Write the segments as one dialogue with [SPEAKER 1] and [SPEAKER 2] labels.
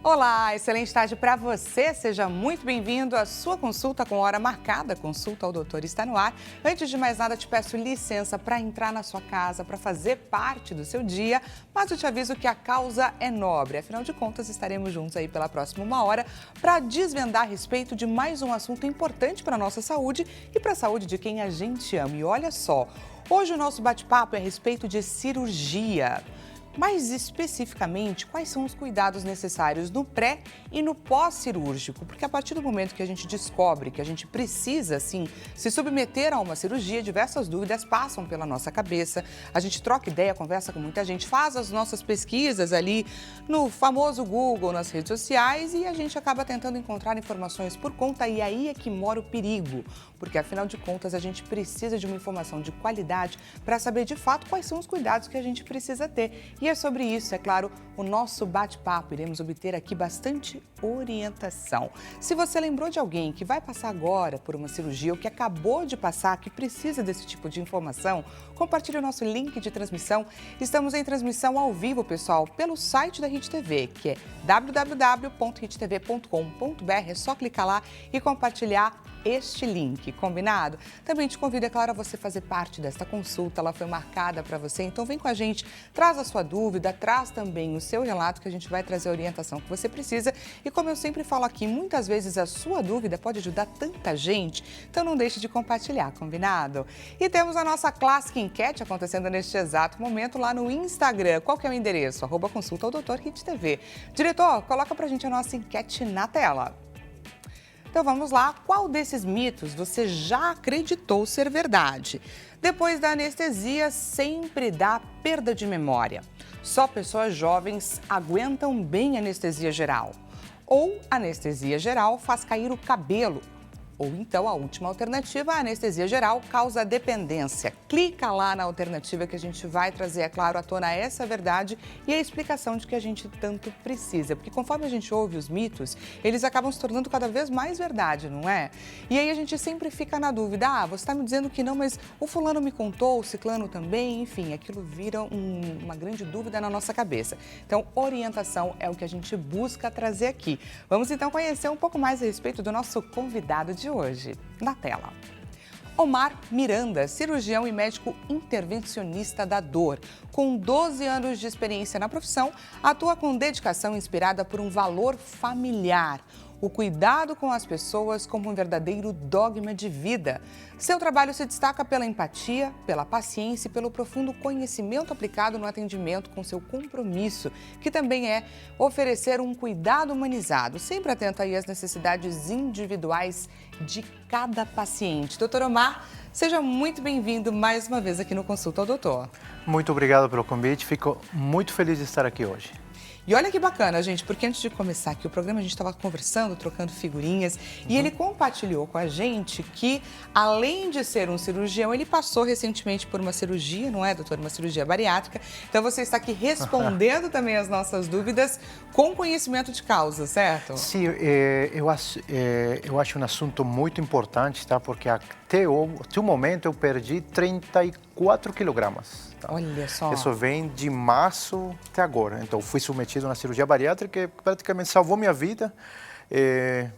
[SPEAKER 1] Olá, excelente tarde para você. Seja muito bem-vindo à sua consulta com hora marcada. Consulta ao doutor está no ar. Antes de mais nada, te peço licença para entrar na sua casa, para fazer parte do seu dia, mas eu te aviso que a causa é nobre. Afinal de contas, estaremos juntos aí pela próxima 1 hora para desvendar a respeito de mais um assunto importante para a nossa saúde e para a saúde de quem a gente ama. E olha só, hoje o nosso bate-papo é a respeito de cirurgia. Mais especificamente, quais são os cuidados necessários no pré e no pós-cirúrgico? Porque a partir do momento que a gente descobre que a gente precisa, sim, se submeter a uma cirurgia, diversas dúvidas passam pela nossa cabeça. A gente troca ideia, conversa com muita gente, faz as nossas pesquisas ali no famoso Google, nas redes sociais e a gente acaba tentando encontrar informações por conta e aí é que mora o perigo. Porque, afinal de contas, a gente precisa de uma informação de qualidade para saber, de fato, quais são os cuidados que a gente precisa ter. E é sobre isso, é claro, o nosso bate-papo. Iremos obter aqui bastante orientação. Se você lembrou de alguém que vai passar agora por uma cirurgia ou que acabou de passar, que precisa desse tipo de informação, compartilhe o nosso link de transmissão. Estamos em transmissão ao vivo, pessoal, pelo site da Rede TV, que é www.redetv.com.br. É só clicar lá e compartilhar este link, combinado? Também te convido, é claro, a você fazer parte desta consulta, ela foi marcada para você, então vem com a gente, traz a sua dúvida, traz também o seu relato que a gente vai trazer a orientação que você precisa e como eu sempre falo aqui, muitas vezes a sua dúvida pode ajudar tanta gente, então não deixe de compartilhar, combinado? E temos a nossa clássica enquete acontecendo neste exato momento lá no Instagram. Qual que é o endereço? @consulta ao Dr. Rede TV. Diretor, coloca pra gente a nossa enquete na tela. Então vamos lá, qual desses mitos você já acreditou ser verdade? Depois da anestesia, sempre dá perda de memória. Só pessoas jovens aguentam bem anestesia geral. Ou anestesia geral faz cair o cabelo. Ou então, a última alternativa, a anestesia geral causa dependência. Clica lá na alternativa que a gente vai trazer, é claro, à tona essa verdade e a explicação de que a gente tanto precisa. Porque conforme a gente ouve os mitos, eles acabam se tornando cada vez mais verdade, não é? E aí a gente sempre fica na dúvida, você está me dizendo que não, mas o fulano me contou, o ciclano também, enfim, aquilo vira uma grande dúvida na nossa cabeça. Então, orientação é o que a gente busca trazer aqui. Vamos então conhecer um pouco mais a respeito do nosso convidado de hoje, na tela. Omar Miranda, cirurgião e médico intervencionista da dor. Com 12 anos de experiência na profissão, atua com dedicação inspirada por um valor familiar. O cuidado com as pessoas como um verdadeiro dogma de vida. Seu trabalho se destaca pela empatia, pela paciência e pelo profundo conhecimento aplicado no atendimento com seu compromisso, que também é oferecer um cuidado humanizado, sempre atento aí às necessidades individuais de cada paciente. Doutor Omar, seja muito bem-vindo mais uma vez aqui no Consulta ao Doutor.
[SPEAKER 2] Muito obrigado pelo convite, fico muito feliz de estar aqui hoje.
[SPEAKER 1] E olha que bacana, gente, porque antes de começar aqui o programa, a gente estava conversando, trocando figurinhas, e ele compartilhou com a gente que, além de ser um cirurgião, ele passou recentemente por uma cirurgia, não é, doutor? Uma cirurgia bariátrica. Então, você está aqui respondendo também as nossas dúvidas com conhecimento de causa, certo?
[SPEAKER 2] Sim, eu acho um assunto muito importante, tá? Porque até o momento eu perdi 34 quilogramas. Tá?
[SPEAKER 1] Olha só.
[SPEAKER 2] Isso vem de março até agora. Então, fui submetido na cirurgia bariátrica que praticamente salvou minha vida,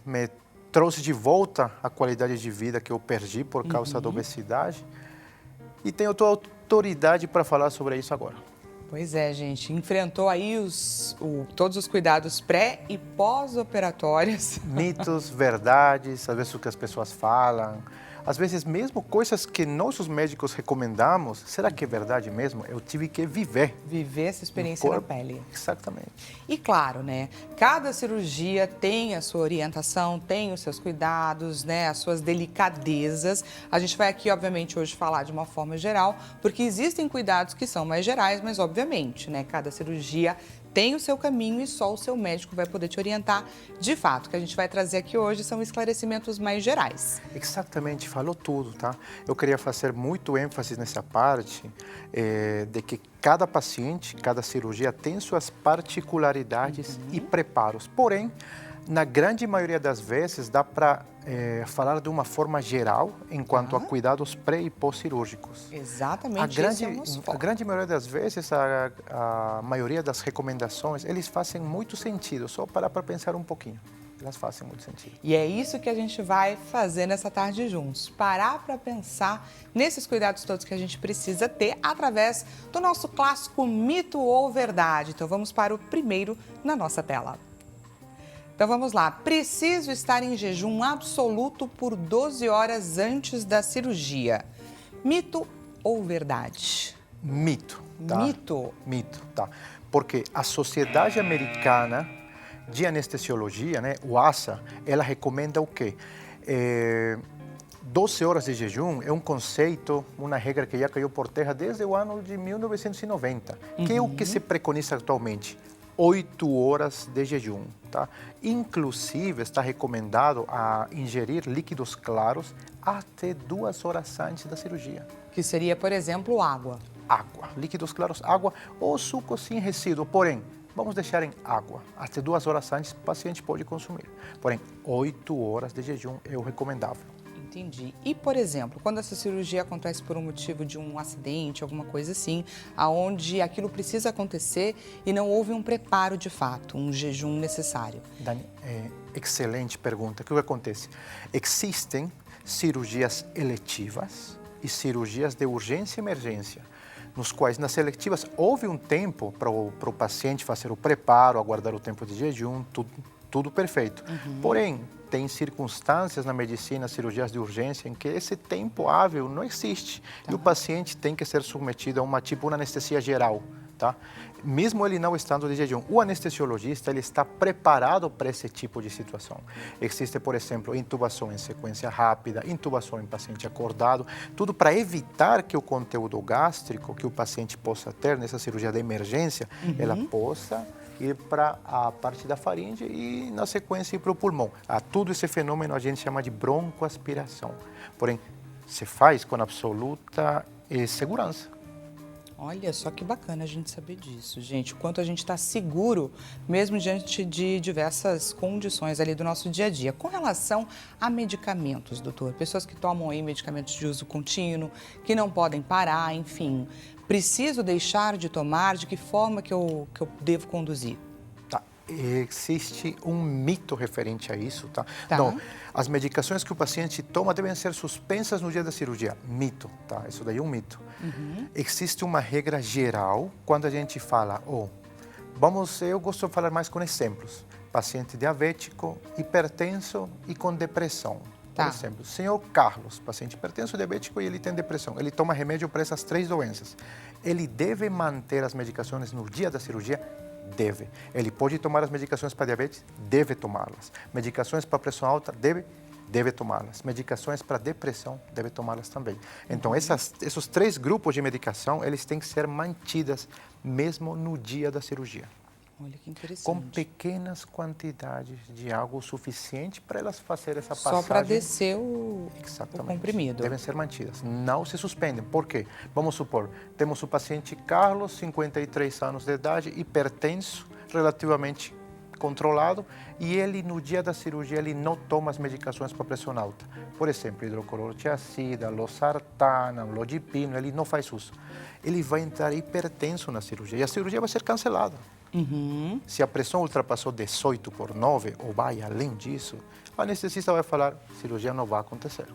[SPEAKER 2] me trouxe de volta a qualidade de vida que eu perdi por causa da obesidade. E tenho toda a autoridade para falar sobre isso agora.
[SPEAKER 1] Pois é, gente, enfrentou aí todos os cuidados pré e pós-operatórios.
[SPEAKER 2] Mitos, verdades, às vezes o que as pessoas falam. Às vezes mesmo coisas que nós os médicos recomendamos, será que é verdade mesmo? Eu tive que viver.
[SPEAKER 1] Viver essa experiência na pele.
[SPEAKER 2] Exatamente.
[SPEAKER 1] E claro, né, cada cirurgia tem a sua orientação, tem os seus cuidados, né, as suas delicadezas. A gente vai aqui, obviamente, hoje falar de uma forma geral, porque existem cuidados que são mais gerais, mas obviamente, né, cada cirurgia tem o seu caminho e só o seu médico vai poder te orientar. De fato, o que a gente vai trazer aqui hoje são esclarecimentos mais gerais.
[SPEAKER 2] Exatamente, falou tudo, tá? Eu queria fazer muito ênfase nessa parte de que cada paciente, cada cirurgia tem suas particularidades e preparos. Porém, Na grande maioria das vezes, dá para falar de uma forma geral, enquanto a cuidados pré e pós-cirúrgicos.
[SPEAKER 1] Exatamente, esse é o nosso
[SPEAKER 2] A
[SPEAKER 1] foco.
[SPEAKER 2] grande maioria das vezes, a maioria das recomendações, eles fazem muito sentido, só parar para pensar um pouquinho. Elas fazem muito sentido.
[SPEAKER 1] E é isso que a gente vai fazer nessa tarde juntos. Parar para pensar nesses cuidados todos que a gente precisa ter através do nosso clássico Mito ou Verdade. Então vamos para o primeiro na nossa tela. Então vamos lá. Preciso estar em jejum absoluto por 12 horas antes da cirurgia. Mito ou verdade?
[SPEAKER 2] Mito. Tá?
[SPEAKER 1] Mito.
[SPEAKER 2] Mito, tá. Porque a Sociedade Americana de Anestesiologia, né, o ASA, ela recomenda o quê? 12 horas de jejum é um conceito, uma regra que já caiu por terra desde o ano de 1990, que é o que se preconiza atualmente. 8 horas de jejum, tá? Inclusive, está recomendado a ingerir líquidos claros até 2 horas antes da cirurgia.
[SPEAKER 1] Que seria, por exemplo, água.
[SPEAKER 2] Água, líquidos claros, água ou suco sem resíduo, porém, vamos deixar em água. Até 2 horas antes, o paciente pode consumir. Porém, 8 horas de jejum é o recomendável.
[SPEAKER 1] Entendi. E, por exemplo, quando essa cirurgia acontece por um motivo de um acidente, alguma coisa assim, aonde aquilo precisa acontecer e não houve um preparo de fato, um jejum necessário?
[SPEAKER 2] Dani, excelente pergunta. O que acontece? Existem cirurgias eletivas e cirurgias de urgência e emergência, nos quais, nas seletivas, houve um tempo para o paciente fazer o preparo, aguardar o tempo de jejum, tudo perfeito. Porém, tem circunstâncias na medicina, cirurgias de urgência, em que esse tempo hábil não existe. E o paciente tem que ser submetido a uma anestesia geral, tá? Mesmo ele não estando de jejum, o anestesiologista ele está preparado para esse tipo de situação. Existe, por exemplo, intubação em sequência rápida, intubação em paciente acordado, tudo para evitar que o conteúdo gástrico que o paciente possa ter nessa cirurgia de emergência, ela possa ir para a parte da faringe e, na sequência, ir para o pulmão. Tudo esse fenômeno a gente chama de broncoaspiração. Porém, se faz com absoluta segurança.
[SPEAKER 1] Olha só que bacana a gente saber disso, gente. O quanto a gente está seguro, mesmo diante de diversas condições ali do nosso dia a dia. Com relação a medicamentos, doutor, pessoas que tomam aí medicamentos de uso contínuo, que não podem parar, enfim. Preciso deixar de tomar? De que forma que eu devo conduzir?
[SPEAKER 2] Tá. Existe um mito referente a isso, tá? Não, as medicações que o paciente toma devem ser suspensas no dia da cirurgia. Mito, tá? Isso daí é um mito. Existe uma regra geral quando a gente fala, eu gosto de falar mais com exemplos. Paciente diabético, hipertenso e com depressão. Por exemplo, senhor Carlos, paciente hipertenso, diabético e ele tem depressão. Ele toma remédio para essas 3 doenças. Ele deve manter as medicações no dia da cirurgia? Deve. Ele pode tomar as medicações para diabetes? Deve tomá-las. Medicações para pressão alta? Deve tomá-las. Medicações para depressão? Deve tomá-las também. Então, esses 3 grupos de medicação, eles têm que ser mantidas mesmo no dia da cirurgia.
[SPEAKER 1] Olha que interessante.
[SPEAKER 2] Com pequenas quantidades de algo suficiente para elas fazerem essa passagem.
[SPEAKER 1] Só para descer o comprimido.
[SPEAKER 2] Devem ser mantidas. Não se suspendem. Por quê? Vamos supor, temos o paciente Carlos, 53 anos de idade, hipertenso, relativamente controlado, e ele, no dia da cirurgia, ele não toma as medicações para pressão alta. Por exemplo, hidroclorotiazida, losartana, lodipino, ele não faz uso. Ele vai entrar hipertenso na cirurgia e a cirurgia vai ser cancelada. Se a pressão ultrapassou 18/9 ou vai além disso, o anestesista vai falar, cirurgia não vai acontecer.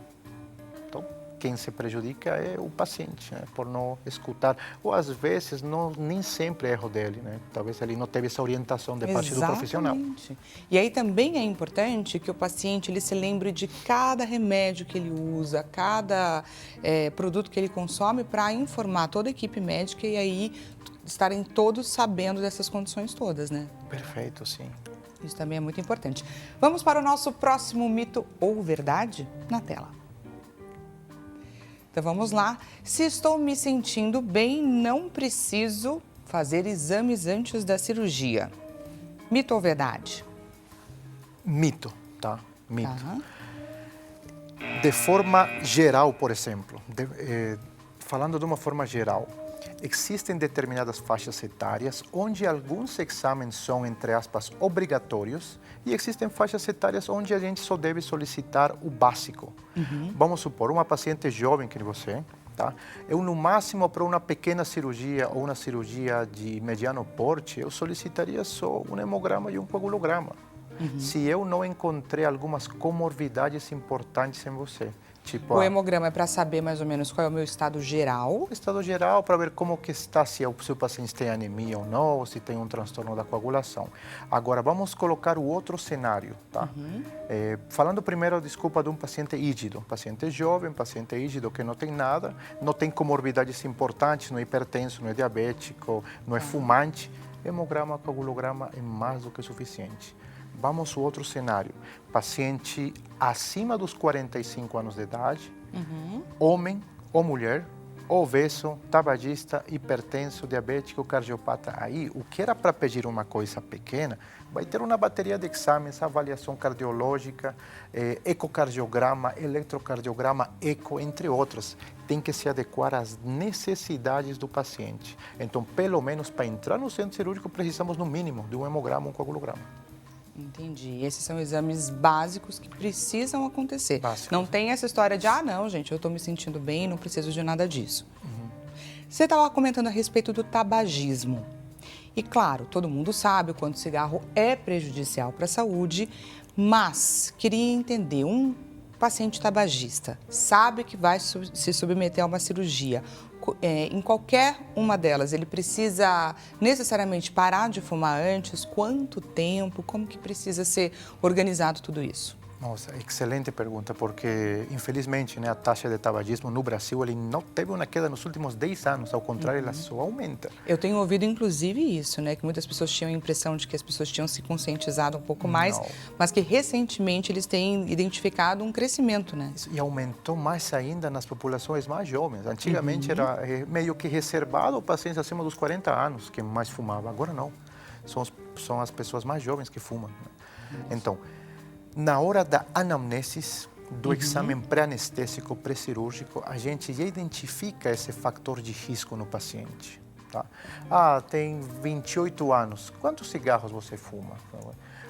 [SPEAKER 2] Então, quem se prejudica é o paciente, né, por não escutar. Ou às vezes, nem sempre é erro dele, né? Talvez ele não teve essa orientação de parte do profissional.
[SPEAKER 1] E aí também é importante que o paciente ele se lembre de cada remédio que ele usa, cada produto que ele consome para informar toda a equipe médica e aí estarem todos sabendo dessas condições todas, né?
[SPEAKER 2] Perfeito, sim.
[SPEAKER 1] Isso também é muito importante. Vamos para o nosso próximo mito ou verdade na tela. Então vamos lá. Se estou me sentindo bem, não preciso fazer exames antes da cirurgia. Mito ou verdade?
[SPEAKER 2] Mito, tá? Mito. De forma geral, por exemplo, falando de uma forma geral, Existem determinadas faixas etárias onde alguns exames são, entre aspas, obrigatórios e existem faixas etárias onde a gente só deve solicitar o básico. Vamos supor, uma paciente jovem que você, tá? Eu, no máximo, para uma pequena cirurgia ou uma cirurgia de mediano porte, eu solicitaria só um hemograma e um coagulograma. Se eu não encontrei algumas comorbidades importantes em você. Tipo,
[SPEAKER 1] O hemograma é para saber mais ou menos qual é o meu estado geral.
[SPEAKER 2] o estado geral, para ver como que está, se o seu paciente tem anemia ou não, ou se tem um transtorno da coagulação. Agora, vamos colocar o outro cenário, tá? Falando primeiro, desculpa, de um paciente ígido. Paciente jovem, paciente ígido que não tem nada, não tem comorbidades importantes, não é hipertenso, não é diabético, não é fumante. Hemograma, coagulograma é mais do que suficiente. Vamos ao outro cenário. Paciente acima dos 45 anos de idade, homem ou mulher, obeso, tabagista, hipertenso, diabético, cardiopata. Aí, o que era para pedir uma coisa pequena, vai ter uma bateria de exames, avaliação cardiológica, ecocardiograma, eletrocardiograma, eco, entre outras. Tem que se adequar às necessidades do paciente. Então, pelo menos para entrar no centro cirúrgico, precisamos, no mínimo, de um hemograma, um coagulograma.
[SPEAKER 1] Entendi. Esses são exames básicos que precisam acontecer.
[SPEAKER 2] Básicos.
[SPEAKER 1] Não tem essa história de, não, gente, eu estou me sentindo bem, não preciso de nada disso. Você estava comentando a respeito do tabagismo. E, claro, todo mundo sabe o quanto o cigarro é prejudicial para a saúde, mas queria entender, um paciente tabagista sabe que vai se submeter a uma cirurgia. Em qualquer uma delas, ele precisa necessariamente parar de fumar antes? Quanto tempo? Como que precisa ser organizado tudo isso?
[SPEAKER 2] Nossa, excelente pergunta, porque infelizmente, né, a taxa de tabagismo no Brasil ele não teve uma queda nos últimos 10 anos, ao contrário, ela só aumenta.
[SPEAKER 1] Eu tenho ouvido inclusive isso, né, que muitas pessoas tinham a impressão de que as pessoas tinham se conscientizado um pouco mais, mas que recentemente eles têm identificado um crescimento, né?
[SPEAKER 2] E aumentou mais ainda nas populações mais jovens. Antigamente era meio que reservado pacientes acima dos 40 anos que mais fumavam, agora não. São as pessoas mais jovens que fumam. Né? Então, na hora da anamnese, do exame pré-anestésico, pré-cirúrgico, a gente já identifica esse fator de risco no paciente. Tá? Tem 28 anos, quantos cigarros você fuma?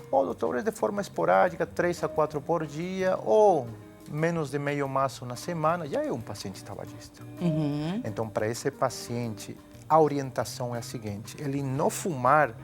[SPEAKER 2] Doutor, de forma esporádica, 3 a 4 por dia, ou menos de meio maço na semana, já é um paciente tabagista. Então, para esse paciente, a orientação é a seguinte, ele não fumar,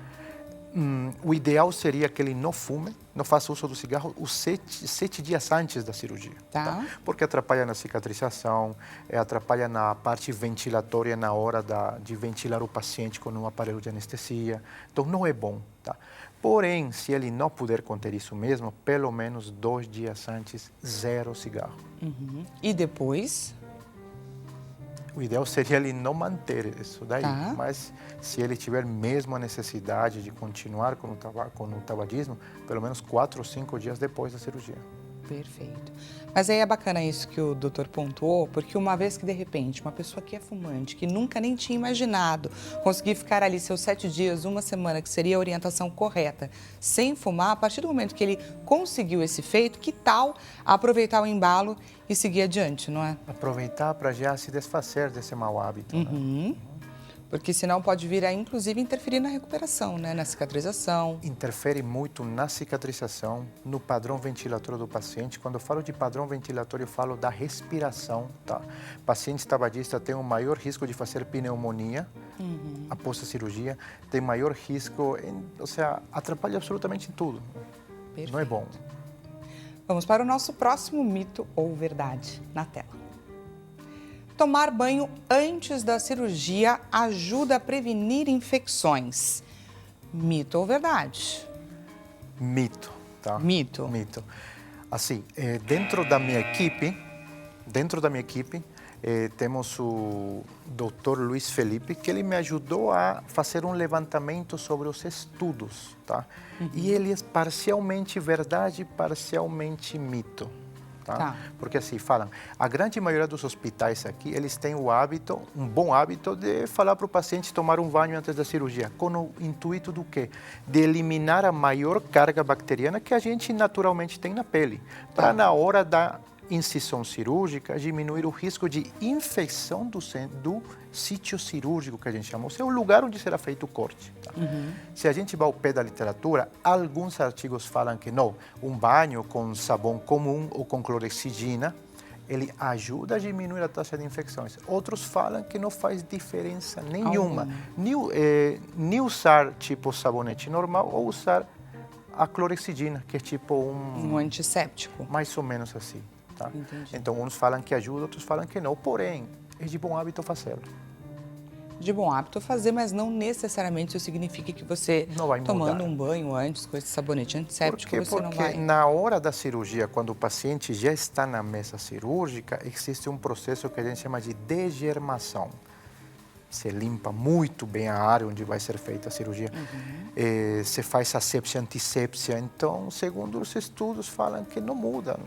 [SPEAKER 2] o ideal seria que ele não fume, não faça uso do cigarro os 7 dias antes da cirurgia. Tá? Porque atrapalha na cicatrização, atrapalha na parte ventilatória na hora de ventilar o paciente com um aparelho de anestesia. Então, não é bom. Tá? Porém, se ele não puder conter isso mesmo, pelo menos 2 dias antes, 0 cigarro.
[SPEAKER 1] E depois?
[SPEAKER 2] O ideal seria ele não manter isso daí, mas se ele tiver mesmo a necessidade de continuar com o tabagismo, pelo menos 4 ou 5 dias depois da cirurgia.
[SPEAKER 1] Perfeito. Mas aí é bacana isso que o doutor pontuou, porque uma vez que, de repente, uma pessoa que é fumante, que nunca nem tinha imaginado conseguir ficar ali seus 7 dias, uma semana, que seria a orientação correta, sem fumar, a partir do momento que ele conseguiu esse feito, que tal aproveitar o embalo e seguir adiante, não é?
[SPEAKER 2] Aproveitar para já se desfazer desse mau hábito. Né?
[SPEAKER 1] Porque senão pode vir a, inclusive, interferir na recuperação, né? Na cicatrização.
[SPEAKER 2] Interfere muito na cicatrização, no padrão ventilatório do paciente. Quando eu falo de padrão ventilatório, eu falo da respiração. Tá? Paciente tabagistas tem um maior risco de fazer pneumonia após a cirurgia, tem maior risco, atrapalha absolutamente tudo. Perfeito. Não é bom.
[SPEAKER 1] Vamos para o nosso próximo mito ou verdade na tela. Tomar banho antes da cirurgia ajuda a prevenir infecções. Mito ou verdade?
[SPEAKER 2] Mito, tá?
[SPEAKER 1] Mito.
[SPEAKER 2] Mito. Assim, dentro da minha equipe, temos o Dr. Luiz Felipe, que ele me ajudou a fazer um levantamento sobre os estudos, tá? E ele é parcialmente verdade, parcialmente mito. Tá? Porque assim falam, a grande maioria dos hospitais aqui, eles têm o hábito, um bom hábito de falar para o paciente tomar um banho antes da cirurgia, com o intuito do quê? De eliminar a maior carga bacteriana que a gente naturalmente tem na pele, para na hora da incisão cirúrgica, diminuir o risco de infecção do sítio cirúrgico, que a gente chama, ou seja, o lugar onde será feito o corte. Tá? Se a gente vai ao pé da literatura, alguns artigos falam que não, um banho com sabão comum ou com clorexidina, ele ajuda a diminuir a taxa de infecções. Outros falam que não faz diferença nenhuma, nem usar tipo sabonete normal ou usar a clorexidina, que é tipo
[SPEAKER 1] um antisséptico.
[SPEAKER 2] Mais ou menos assim. Tá?
[SPEAKER 1] Entendi.
[SPEAKER 2] Então, uns falam que ajuda, outros falam que não. Porém, é de bom hábito fazê-lo.
[SPEAKER 1] De bom hábito fazer, mas não necessariamente isso significa que você,
[SPEAKER 2] não vai
[SPEAKER 1] tomando
[SPEAKER 2] mudar.
[SPEAKER 1] Um banho antes com esse sabonete antisséptico, você não vai...
[SPEAKER 2] Porque na hora da cirurgia, quando o paciente já está na mesa cirúrgica, existe um processo que a gente chama de degermação. Você limpa muito bem a área onde vai ser feita a cirurgia. Você faz asepsia, antissepsia. Então, segundo os estudos, falam que não muda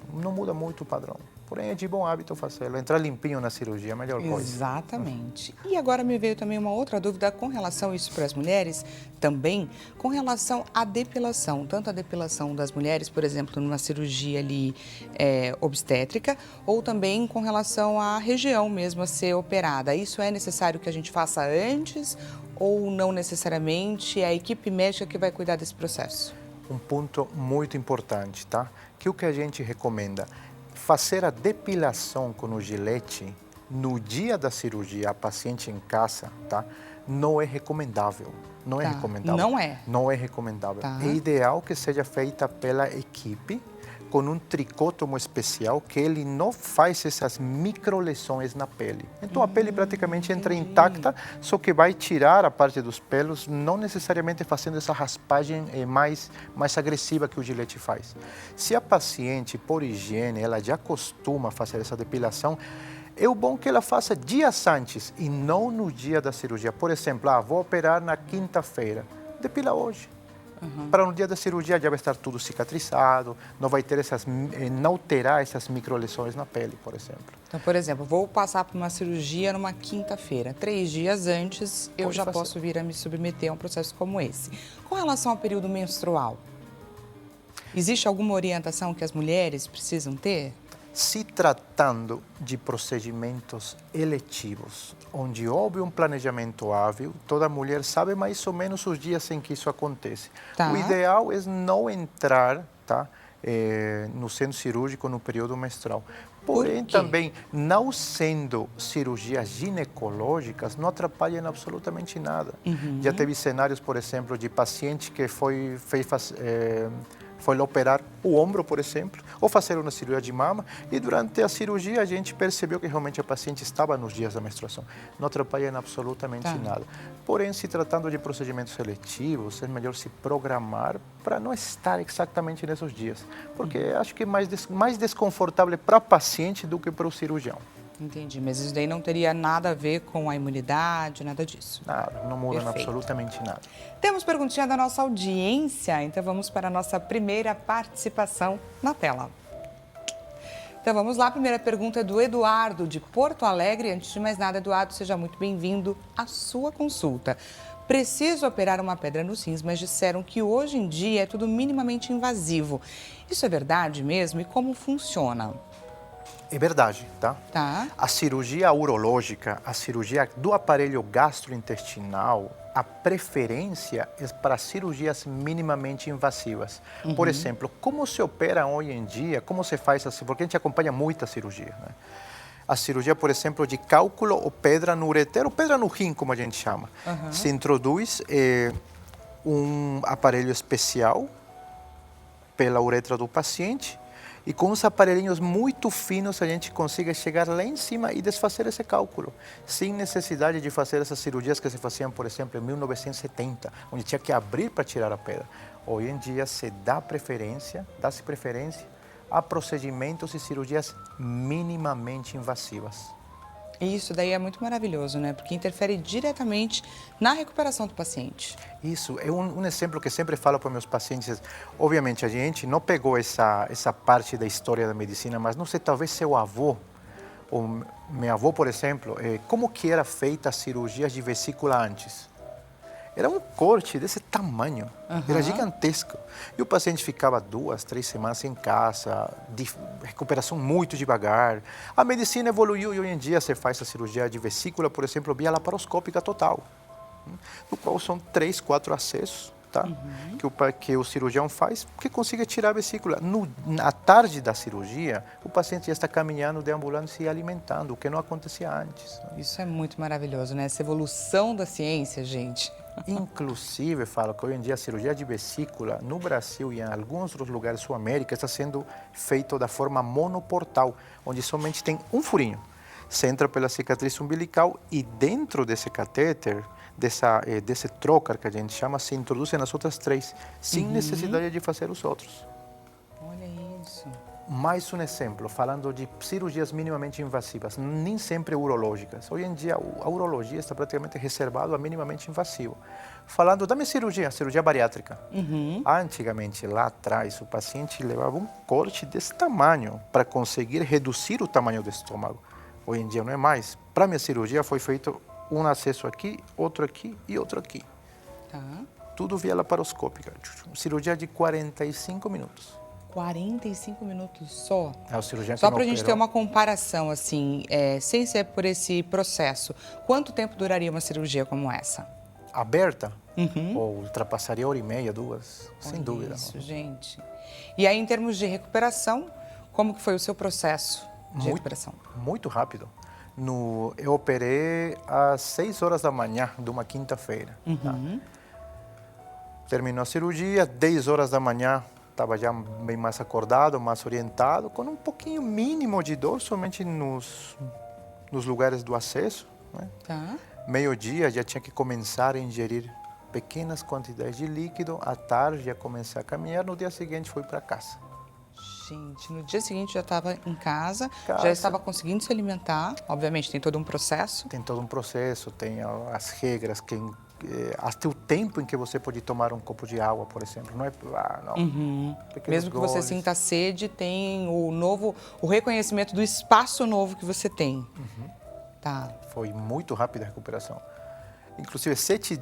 [SPEAKER 2] muito o padrão. Porém, é de bom hábito fazê-lo. Entrar limpinho na cirurgia é a melhor coisa.
[SPEAKER 1] Exatamente. E agora me veio também uma outra dúvida com relação a isso para as mulheres, também com relação à depilação. Tanto a depilação das mulheres, por exemplo, numa cirurgia ali obstétrica, ou também com relação à região mesmo a ser operada. Isso é necessário que a gente faça antes ou não necessariamente? É a equipe médica que vai cuidar desse processo?
[SPEAKER 2] Um ponto muito importante, tá? Que o que a gente recomenda? Fazer a depilação com o gilete no dia da cirurgia, a paciente em casa, tá? Não é recomendável. Não é recomendável.
[SPEAKER 1] Não é?
[SPEAKER 2] Não é recomendável.
[SPEAKER 1] Tá.
[SPEAKER 2] É ideal que seja feita pela equipe com um tricótomo especial que ele não faz essas microlesões na pele. Então a pele praticamente entra intacta, só que vai tirar a parte dos pelos, não necessariamente fazendo essa raspagem mais agressiva que o gilete faz. Se a paciente, por higiene, ela já costuma fazer essa depilação, é o bom que ela faça dias antes e não no dia da cirurgia. Por exemplo, vou operar na quinta-feira, depila hoje. Para no dia da cirurgia já vai estar tudo cicatrizado, não vai ter não terá essas microlesões na pele, por exemplo.
[SPEAKER 1] Então, por exemplo, vou passar por uma cirurgia numa quinta-feira. 3 dias antes, eu já posso vir a me submeter a um processo como esse. Com relação ao período menstrual, existe alguma orientação que as mulheres precisam ter?
[SPEAKER 2] Se tratando de procedimentos eletivos, onde houve um planejamento hábil, toda mulher sabe mais ou menos os dias em que isso acontece.
[SPEAKER 1] Tá.
[SPEAKER 2] O ideal é não entrar, tá, no centro cirúrgico no período menstrual. Porém, também, não sendo cirurgias ginecológicas, não atrapalham absolutamente nada. Já teve cenários, por exemplo, de paciente que foi operar o ombro, por exemplo, ou fazer uma cirurgia de mama, e durante a cirurgia a gente percebeu que realmente a paciente estava nos dias da menstruação. Não atrapalha em absolutamente nada. Porém, se tratando de procedimentos seletivos, é melhor se programar para não estar exatamente nesses dias, porque acho que é mais desconfortável para a paciente do que para o cirurgião.
[SPEAKER 1] Entendi, mas isso daí não teria nada a ver com a imunidade, nada disso?
[SPEAKER 2] Nada, não muda absolutamente nada.
[SPEAKER 1] Temos perguntinha da nossa audiência, então vamos para a nossa primeira participação na tela. Então vamos lá, a primeira pergunta é do Eduardo, de Porto Alegre. Antes de mais nada, Eduardo, seja muito bem-vindo à sua consulta. Preciso operar uma pedra nos rins, mas disseram que hoje em dia é tudo minimamente invasivo. Isso é verdade mesmo? E como funciona?
[SPEAKER 2] É verdade, tá? A cirurgia urológica, a cirurgia do aparelho gastrointestinal, a preferência é para cirurgias minimamente invasivas. Por exemplo, como se opera hoje em dia, como se faz assim, porque a gente acompanha muita cirurgia, né? A cirurgia, por exemplo, de cálculo ou pedra no ureter, ou pedra no rim, como a gente chama. Se introduz um aparelho especial pela uretra do paciente, e com uns aparelhinhos muito finos a gente consiga chegar lá em cima e desfazer esse cálculo, sem necessidade de fazer essas cirurgias que se faziam, por exemplo, em 1970, onde tinha que abrir para tirar a pedra. Hoje em dia se dá-se preferência a procedimentos e cirurgias minimamente invasivas.
[SPEAKER 1] Isso daí é muito maravilhoso, né? Porque interfere diretamente na recuperação do paciente.
[SPEAKER 2] Isso, é um exemplo que sempre falo para meus pacientes. Obviamente, a gente não pegou essa parte da história da medicina, mas não sei, talvez seu avô, ou meu avô, por exemplo, como que era feita as cirurgias de vesícula antes? Era um corte desse tamanho, era gigantesco. E o paciente ficava 2, 3 semanas em casa, de recuperação muito devagar. A medicina evoluiu e hoje em dia você faz a cirurgia de vesícula, por exemplo, via laparoscópica total, no qual são 3, 4 acessos, tá? Que o cirurgião faz, que consiga tirar a vesícula. Na tarde da cirurgia, o paciente já está caminhando, deambulando, se alimentando, o que não acontecia antes.
[SPEAKER 1] Isso é muito maravilhoso, né? Essa evolução da ciência, gente.
[SPEAKER 2] Inclusive, falo que hoje em dia a cirurgia de vesícula no Brasil e em alguns outros lugares da Sul-América está sendo feita da forma monoportal, onde somente tem um furinho. Você entra pela cicatriz umbilical e dentro desse catéter, desse trocar que a gente chama, se introduzem as outras 3, sem necessidade de fazer os outros.
[SPEAKER 1] Olha isso.
[SPEAKER 2] Mais um exemplo, falando de cirurgias minimamente invasivas, nem sempre urológicas. Hoje em dia, a urologia está praticamente reservada a minimamente invasivo. Falando da minha cirurgia bariátrica. Antigamente, lá atrás, o paciente levava um corte desse tamanho para conseguir reduzir o tamanho do estômago. Hoje em dia não é mais. Para minha cirurgia foi feito um acesso aqui, outro aqui e outro aqui.
[SPEAKER 1] Tá.
[SPEAKER 2] Tudo via laparoscópica. Cirurgia de 45 minutos.
[SPEAKER 1] 45 minutos só?
[SPEAKER 2] É o cirurgião
[SPEAKER 1] Só
[SPEAKER 2] que
[SPEAKER 1] para a gente ter
[SPEAKER 2] operou.
[SPEAKER 1] uma comparação, assim, sem ser por esse processo, quanto tempo duraria uma cirurgia como essa?
[SPEAKER 2] Aberta, ou ultrapassaria 1h30, 2, sem
[SPEAKER 1] Olha
[SPEAKER 2] dúvida.
[SPEAKER 1] Isso, gente. E aí, em termos de recuperação, como que foi o seu processo de recuperação?
[SPEAKER 2] Muito rápido. Eu operei às 6 horas da manhã de uma quinta-feira. Tá? Terminou a cirurgia, 10 horas da manhã, estava já bem mais acordado, mais orientado, com um pouquinho mínimo de dor, somente nos lugares do acesso. Né?
[SPEAKER 1] Tá.
[SPEAKER 2] Meio-dia já tinha que começar a ingerir pequenas quantidades de líquido, à tarde já comecei a caminhar, no dia seguinte fui para casa.
[SPEAKER 1] Gente, no dia seguinte já estava em casa, já estava conseguindo se alimentar. Obviamente, tem todo um processo.
[SPEAKER 2] Tem todo um processo, tem as regras, até o tempo em que você pode tomar um copo de água, por exemplo. Não é, não.
[SPEAKER 1] Mesmo que você sinta sede, tem o reconhecimento do espaço novo que você tem. Tá.
[SPEAKER 2] Foi muito rápida a recuperação. Inclusive, 10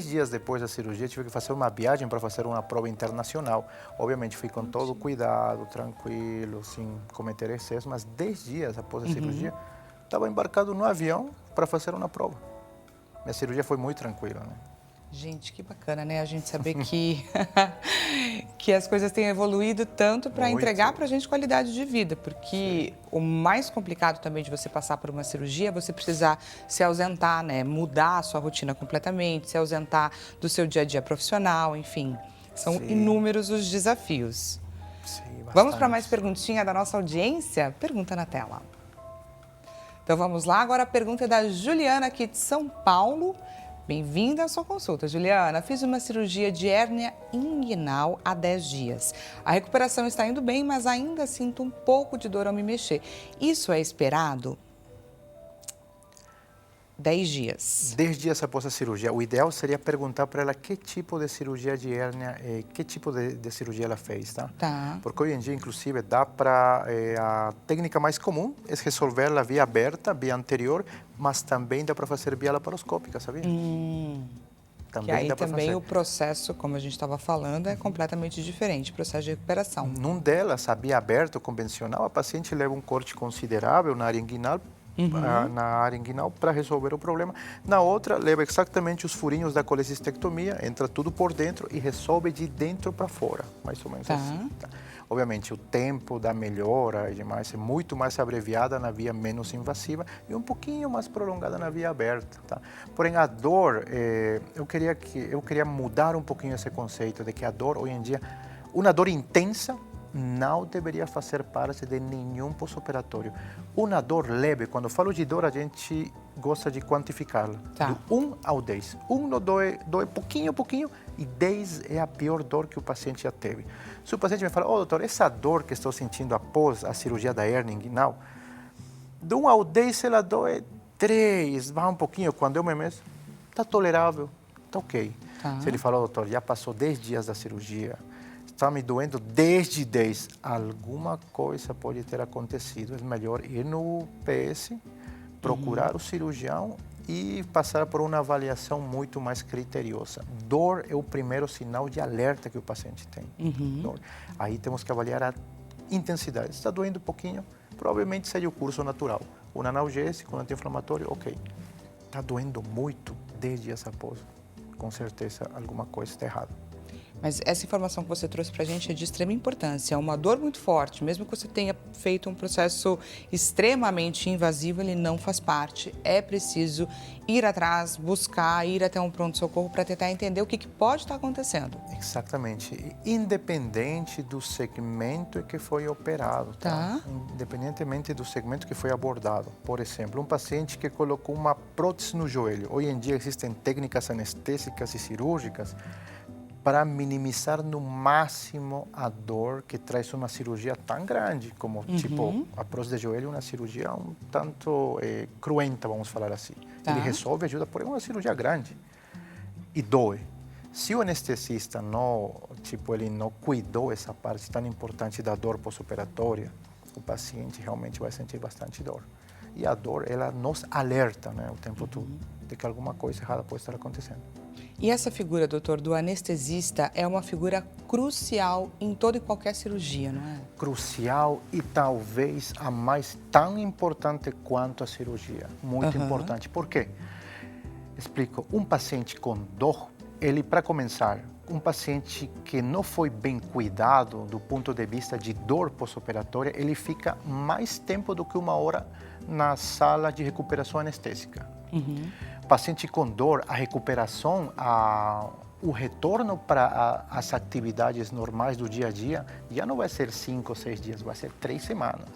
[SPEAKER 2] dias depois da cirurgia, tive que fazer uma viagem para fazer uma prova internacional. Obviamente, fui com todo cuidado, tranquilo, sem cometer excesso, mas 10 dias após a cirurgia, estava embarcado no avião para fazer uma prova. Minha cirurgia foi muito tranquila, né?
[SPEAKER 1] Gente, que bacana, né? A gente saber que as coisas têm evoluído tanto para entregar para a gente qualidade de vida, porque o mais complicado também de você passar por uma cirurgia é você precisar se ausentar, né? Mudar a sua rotina completamente, se ausentar do seu dia a dia profissional, enfim. São inúmeros os desafios.
[SPEAKER 2] Sim,
[SPEAKER 1] Vamos para mais perguntinha da nossa audiência? Pergunta na tela. Então vamos lá, agora a pergunta é da Juliana aqui de São Paulo. Bem-vinda à sua consulta, Juliana. Fiz uma cirurgia de hérnia inguinal há 10 dias. A recuperação está indo bem, mas ainda sinto um pouco de dor ao me mexer. Isso é esperado? 10 dias.
[SPEAKER 2] 10 dias após a cirurgia. O ideal seria perguntar para ela que tipo de cirurgia de hérnia, que tipo de cirurgia ela fez, tá?
[SPEAKER 1] Tá.
[SPEAKER 2] Porque hoje em dia, inclusive, dá para... a técnica mais comum é resolver-la via aberta, via anterior, mas também dá para fazer via laparoscópica, sabia?
[SPEAKER 1] Também que aí
[SPEAKER 2] dá
[SPEAKER 1] também
[SPEAKER 2] fazer.
[SPEAKER 1] O processo, como a gente estava falando, é completamente diferente, o processo de recuperação.
[SPEAKER 2] Num delas, a via aberta convencional, a paciente leva um corte considerável na área inguinal, para resolver o problema. Na outra, leva exatamente os furinhos da colecistectomia, entra tudo por dentro e resolve de dentro para fora, mais ou menos assim. Tá? Obviamente, o tempo da melhora e demais é muito mais abreviada na via menos invasiva e um pouquinho mais prolongada na via aberta. Tá? Porém, a dor, eu queria mudar um pouquinho esse conceito de que a dor, hoje em dia, uma dor intensa, não deveria fazer parte de nenhum pós-operatório. Uma dor leve, quando eu falo de dor, a gente gosta de quantificá-la.
[SPEAKER 1] Tá.
[SPEAKER 2] Do 1 ao 10. 1 não dói pouquinho, e 10 é a pior dor que o paciente já teve. Se o paciente me fala, doutor, essa dor que estou sentindo após a cirurgia da hérnia inguinal, de 1 ao 10 ela dói 3, vai um pouquinho, quando eu me mexo, está tolerável, está ok.
[SPEAKER 1] Tá.
[SPEAKER 2] Se ele falou, doutor, já passou 10 dias da cirurgia, está me doendo desde 10. Alguma coisa pode ter acontecido. É melhor ir no PS, procurar o cirurgião e passar por uma avaliação muito mais criteriosa. Dor é o primeiro sinal de alerta que o paciente tem. Dor. Aí temos que avaliar a intensidade. Está doendo um pouquinho, provavelmente seja o curso natural. Um analgésico, um anti-inflamatório, ok. Está doendo muito 10 dias após. Com certeza alguma coisa está errada.
[SPEAKER 1] Mas essa informação que você trouxe para a gente é de extrema importância. É uma dor muito forte, mesmo que você tenha feito um processo extremamente invasivo, ele não faz parte. É preciso ir atrás, buscar, ir até um pronto-socorro para tentar entender o que pode estar acontecendo.
[SPEAKER 2] Exatamente. Independente do segmento que foi operado, tá? Independentemente do segmento que foi abordado. Por exemplo, um paciente que colocou uma prótese no joelho. Hoje em dia existem técnicas anestésicas e cirúrgicas para minimizar no máximo a dor que traz uma cirurgia tão grande, como tipo a prótese de joelho, uma cirurgia um tanto cruenta, vamos falar assim. Ele resolve, ajuda, porém é uma cirurgia grande e dói. Se o anestesista ele não cuidou essa parte tão importante da dor pós-operatória, o paciente realmente vai sentir bastante dor. E a dor, ela nos alerta, né, o tempo todo de que alguma coisa errada pode estar acontecendo.
[SPEAKER 1] E essa figura, doutor, do anestesista é uma figura crucial em toda e qualquer cirurgia, não é?
[SPEAKER 2] Crucial e talvez a mais tão importante quanto a cirurgia. Muito importante. Por quê? Explico. Um paciente com dor, para começar, um paciente que não foi bem cuidado do ponto de vista de dor pós-operatória, ele fica mais tempo do que 1 hora na sala de recuperação anestésica. Paciente com dor, a recuperação, o retorno para as atividades normais do dia a dia já não vai ser 5 ou 6 dias, vai ser 3 semanas.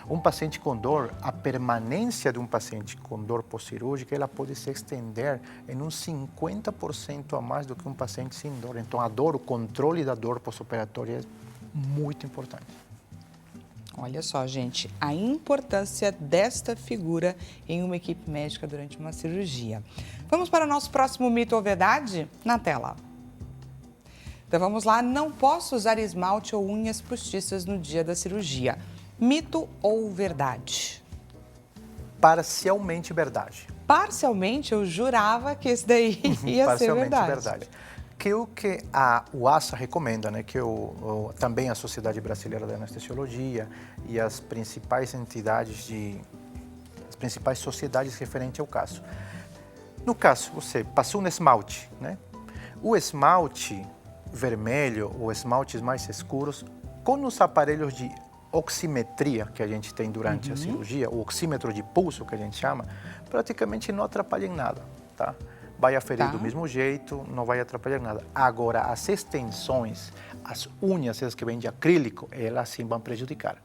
[SPEAKER 2] Um paciente com dor, a permanência de um paciente com dor pós-cirúrgica, ela pode se estender em uns 50% a mais do que um paciente sem dor. Então, a dor, o controle da dor pós-operatória é muito importante.
[SPEAKER 1] Olha só, gente, a importância desta figura em uma equipe médica durante uma cirurgia. Vamos para o nosso próximo mito ou verdade? Na tela. Então vamos lá, não posso usar esmalte ou unhas postiças no dia da cirurgia. Mito ou verdade?
[SPEAKER 2] Parcialmente verdade.
[SPEAKER 1] Parcialmente, eu jurava que esse daí ia ser verdade.
[SPEAKER 2] Verdade. Que o que o ASA recomenda, né, que também a Sociedade Brasileira de Anestesiologia e as principais entidades as principais sociedades referentes ao caso. No caso, você passou um esmalte, né? O esmalte vermelho, ou esmaltes mais escuros, com os aparelhos de oximetria que a gente tem durante a cirurgia, o oxímetro de pulso que a gente chama, praticamente não atrapalha em nada, tá? Vai aferir do mesmo jeito, não vai atrapalhar nada. Agora, as extensões, as unhas, essas que vêm de acrílico, elas sim vão prejudicar.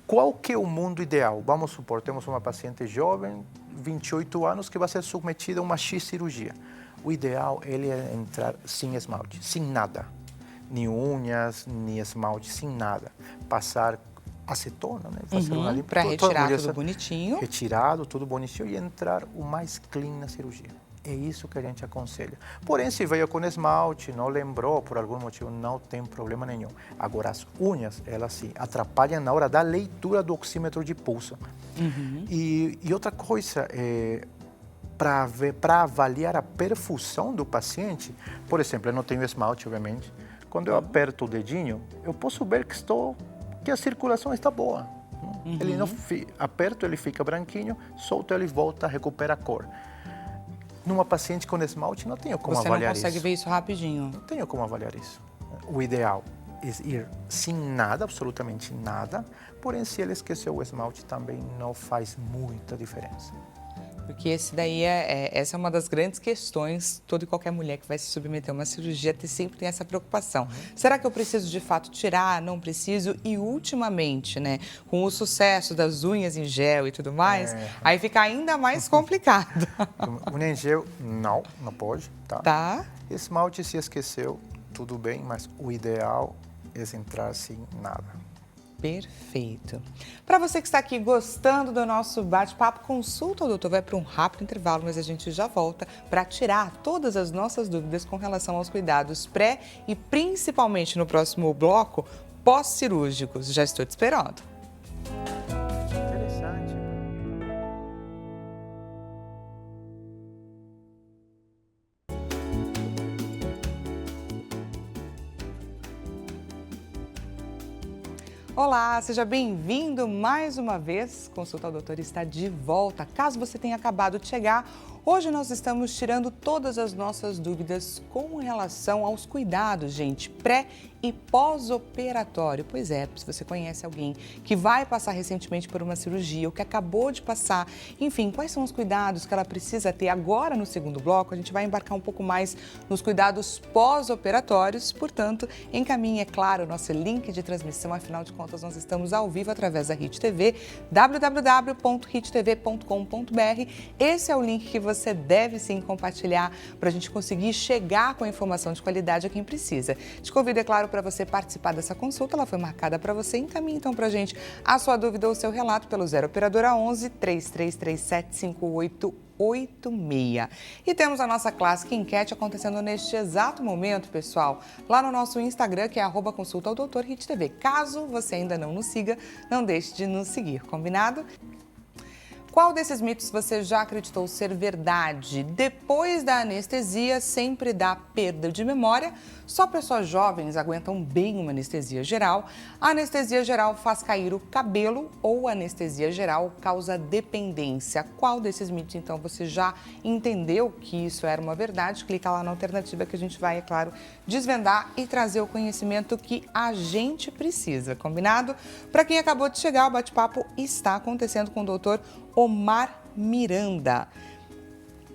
[SPEAKER 2] Qual que é o mundo ideal? Vamos supor, temos uma paciente jovem, 28 anos, que vai ser submetida a uma X cirurgia. O ideal é entrar sem esmalte, sem nada. Nem unhas, nem esmalte, sem nada. Passar acetona, né?
[SPEAKER 1] Para retirar tudo bonitinho.
[SPEAKER 2] Retirado, tudo bonitinho e entrar o mais clean na cirurgia. É isso que a gente aconselha. Porém, se veio com esmalte, não lembrou, por algum motivo, não tem problema nenhum. Agora, as unhas, elas sim, atrapalham na hora da leitura do oxímetro de pulso. E outra coisa, para avaliar a perfusão do paciente, por exemplo, eu não tenho esmalte, obviamente. Quando eu aperto o dedinho, eu posso ver que a circulação está boa. Ele não aperto, ele fica branquinho, solto, ele volta, recupera a cor. Numa paciente com esmalte, não tenho como avaliar isso.
[SPEAKER 1] Você não consegue ver isso rapidinho?
[SPEAKER 2] Não tenho como avaliar isso. O ideal é ir sem nada, absolutamente nada, porém, se ele esqueceu o esmalte, também não faz muita diferença.
[SPEAKER 1] Porque essa é uma das grandes questões, toda e qualquer mulher que vai se submeter a uma cirurgia sempre tem essa preocupação. Será que eu preciso de fato tirar? Não preciso? E ultimamente, né, com o sucesso das unhas em gel e tudo mais, aí fica ainda mais complicado.
[SPEAKER 2] Unha em gel, não pode, tá? Esmalte, se esqueceu, tudo bem, mas o ideal é entrar sem nada.
[SPEAKER 1] Perfeito. Para você que está aqui gostando do nosso bate-papo, consulta o doutor. Vai para um rápido intervalo, mas a gente já volta para tirar todas as nossas dúvidas com relação aos cuidados pré e principalmente no próximo bloco, pós-cirúrgicos. Já estou te esperando.
[SPEAKER 2] Interessante.
[SPEAKER 1] Olá, seja bem-vindo mais uma vez. Consulta ao Doutor está de volta. Caso você tenha acabado de chegar, hoje nós estamos tirando todas as nossas dúvidas com relação aos cuidados, gente, pré e pós-operatório. Pois é, se você conhece alguém que vai passar recentemente por uma cirurgia ou que acabou de passar, enfim, quais são os cuidados que ela precisa ter agora no segundo bloco? A gente vai embarcar um pouco mais nos cuidados pós-operatórios, portanto, encaminhe, é claro, o nosso link de transmissão, afinal de contas, nós estamos ao vivo através da Hit TV, www.hittv.com.br. Esse é o link que você deve sim compartilhar para a gente conseguir chegar com a informação de qualidade a quem precisa. Te convido, é claro, para você participar dessa consulta, ela foi marcada para você. Encaminhe então para a gente a sua dúvida ou o seu relato pelo 0 Operadora 11 3337 5886. E temos a nossa clássica enquete acontecendo neste exato momento, pessoal, lá no nosso Instagram, que é @consulta ao Doutor Hit TV. Caso você ainda não nos siga, não deixe de nos seguir, combinado? Qual desses mitos você já acreditou ser verdade? Depois da anestesia, sempre dá perda de memória? Só pessoas jovens aguentam bem uma anestesia geral? A anestesia geral faz cair o cabelo ou a anestesia geral causa dependência? Qual desses mitos, então, você já entendeu que isso era uma verdade? Clica lá na alternativa que a gente vai, é claro, desvendar e trazer o conhecimento que a gente precisa, combinado? Para quem acabou de chegar, o bate-papo está acontecendo com o doutor Omar Miranda.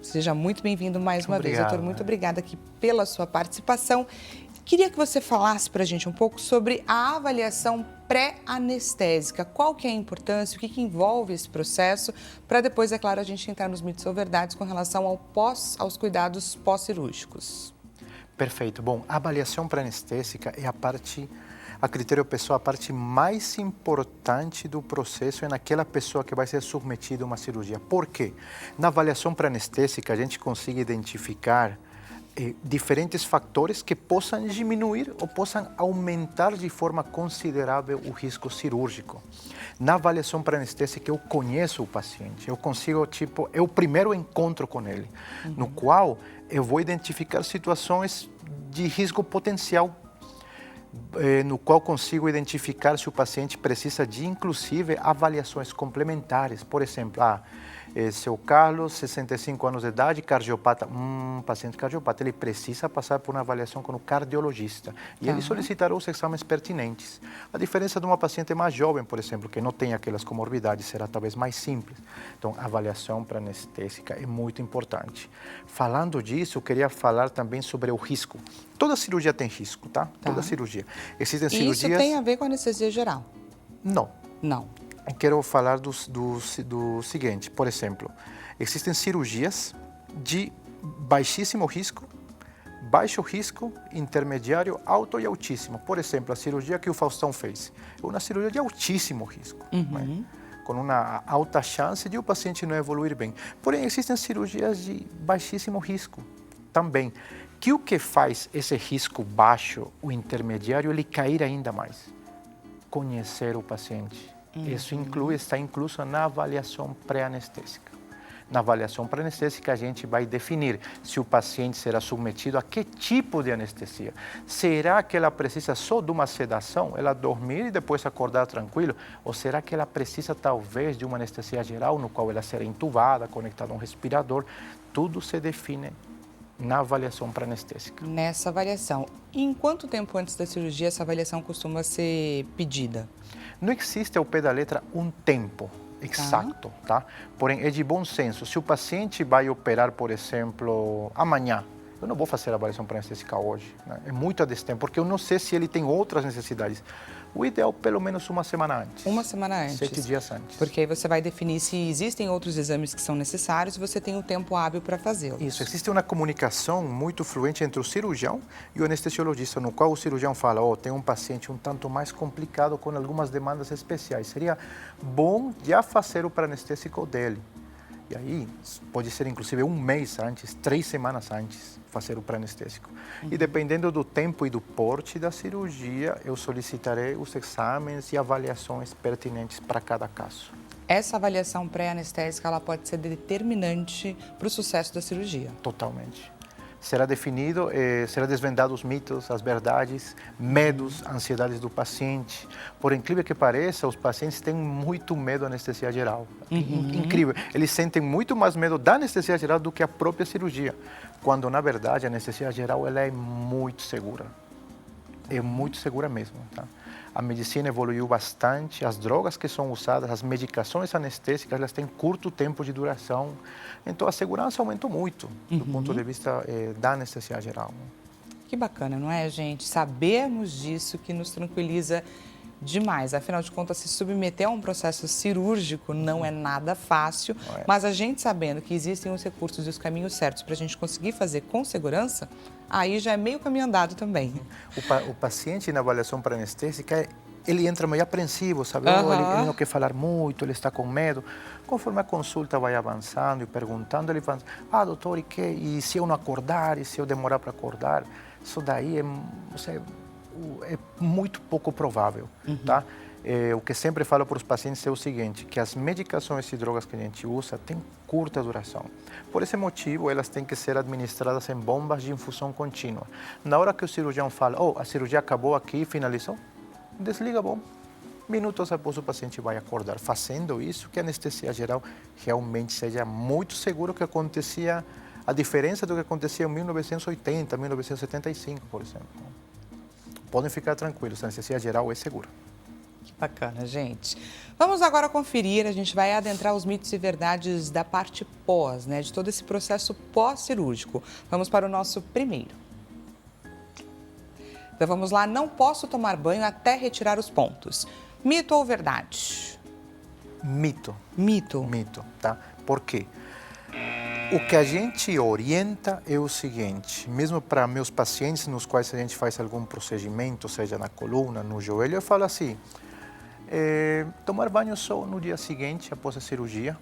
[SPEAKER 1] Seja muito bem-vindo mais uma vez, doutor. Muito obrigada aqui pela sua participação. Queria que você falasse para a gente um pouco sobre a avaliação pré-anestésica. Qual que é a importância, o que envolve esse processo, para depois, é claro, a gente entrar nos mitos ou verdades com relação aos cuidados pós-cirúrgicos.
[SPEAKER 2] Perfeito. Bom, a avaliação pré-anestésica é a critério pessoal, a parte mais importante do processo é naquela pessoa que vai ser submetida a uma cirurgia. Por quê? Na avaliação pré-anestésica, a gente consegue identificar diferentes fatores que possam diminuir ou possam aumentar de forma considerável o risco cirúrgico. Na avaliação pré-anestésica, eu conheço o paciente, eu consigo, é o primeiro encontro com ele, no qual eu vou identificar situações de risco potencial, no qual consigo identificar se o paciente precisa de, inclusive, avaliações complementares. Por exemplo, seu Carlos, 65 anos de idade, cardiopata, paciente cardiopata, ele precisa passar por uma avaliação com o cardiologista e ele solicitará os exames pertinentes. A diferença de uma paciente mais jovem, por exemplo, que não tem aquelas comorbidades, será talvez mais simples. Então, a avaliação pré-anestésica é muito importante. Falando disso, eu queria falar também sobre o risco. Toda cirurgia tem risco, tá? Toda cirurgia. Existem cirurgias...
[SPEAKER 1] Isso tem a ver com anestesia geral?
[SPEAKER 2] Não.
[SPEAKER 1] Não.
[SPEAKER 2] Eu quero falar do seguinte, por exemplo, existem cirurgias de baixíssimo risco, baixo risco, intermediário, alto e altíssimo. Por exemplo, a cirurgia que o Faustão fez é uma cirurgia de altíssimo risco, né? Com uma alta chance de o paciente não evoluir bem. Porém, existem cirurgias de baixíssimo risco também, que o que faz esse risco baixo, o intermediário, ele cair ainda mais? Conhecer o paciente. Isso está incluso na avaliação pré-anestésica. Na avaliação pré-anestésica, a gente vai definir se o paciente será submetido a que tipo de anestesia. Será que ela precisa só de uma sedação, ela dormir e depois acordar tranquilo? Ou será que ela precisa, talvez, de uma anestesia geral, no qual ela será entubada, conectada a um respirador? Tudo se define na avaliação pré-anestésica.
[SPEAKER 1] Nessa avaliação. E em quanto tempo antes da cirurgia essa avaliação costuma ser pedida?
[SPEAKER 2] Não existe ao pé da letra um tempo exato, tá? Porém, é de bom senso. Se o paciente vai operar, por exemplo, amanhã, eu não vou fazer a avaliação pré-anestésica hoje, né? É muito a destempo, porque eu não sei se ele tem outras necessidades. O ideal, pelo menos uma semana antes.
[SPEAKER 1] Uma semana antes.
[SPEAKER 2] 7 dias antes.
[SPEAKER 1] Porque aí você vai definir se existem outros exames que são necessários e você tem o tempo hábil para fazê-los.
[SPEAKER 2] Isso, existe uma comunicação muito fluente entre o cirurgião e o anestesiologista, no qual o cirurgião fala, tem um paciente um tanto mais complicado com algumas demandas especiais. Seria bom já fazer o pré-anestésico dele. E aí, pode ser inclusive um mês antes, 3 semanas antes, fazer o pré-anestésico. E dependendo do tempo e do porte da cirurgia, eu solicitarei os exames e avaliações pertinentes para cada caso.
[SPEAKER 1] Essa avaliação pré-anestésica, ela pode ser determinante para o sucesso da cirurgia?
[SPEAKER 2] Totalmente. será definido, será desvendado os mitos, as verdades, medos, ansiedades do paciente. Por incrível que pareça, os pacientes têm muito medo da anestesia geral. Incrível. Eles sentem muito mais medo da anestesia geral do que a própria cirurgia, quando na verdade a anestesia geral ela é muito segura. É muito segura mesmo, tá? A medicina evoluiu bastante, as drogas que são usadas, as medicações anestésicas, elas têm curto tempo de duração. Então, a segurança aumentou muito do ponto de vista da anestesia geral.
[SPEAKER 1] Que bacana, não é, gente? Sabermos disso que nos tranquiliza demais. Afinal de contas, se submeter a um processo cirúrgico não é nada fácil, mas a gente sabendo que existem os recursos e os caminhos certos para a gente conseguir fazer com segurança, aí já é meio caminho andado também.
[SPEAKER 2] O paciente na avaliação pré-anestésica, ele entra meio apreensivo, sabe? Ele não quer falar muito, ele está com medo. Conforme a consulta vai avançando e perguntando, ele fala, doutor, e que? E se eu não acordar? E se eu demorar para acordar? Isso daí é muito pouco provável, tá? O que sempre falo para os pacientes é o seguinte, que as medicações e drogas que a gente usa têm curta duração. Por esse motivo, elas têm que ser administradas em bombas de infusão contínua. Na hora que o cirurgião fala, a cirurgia acabou aqui, finalizou, desliga a bomba. Minutos após o paciente vai acordar. Fazendo isso, que a anestesia geral realmente seja muito seguro, que acontecia, a diferença do que acontecia em 1980, 1975, por exemplo. Podem ficar tranquilos, a anestesia geral é segura.
[SPEAKER 1] Que bacana, gente. Vamos agora conferir, a gente vai adentrar os mitos e verdades da parte pós, né, de todo esse processo pós-cirúrgico. Vamos para o nosso primeiro. Então vamos lá, não posso tomar banho até retirar os pontos. Mito ou verdade?
[SPEAKER 2] Mito.
[SPEAKER 1] Mito.
[SPEAKER 2] Mito, tá? Por quê? O que a gente orienta é o seguinte, mesmo para meus pacientes nos quais a gente faz algum procedimento, seja na coluna, no joelho, eu falo assim, tomar banho só no dia seguinte, após a cirurgia.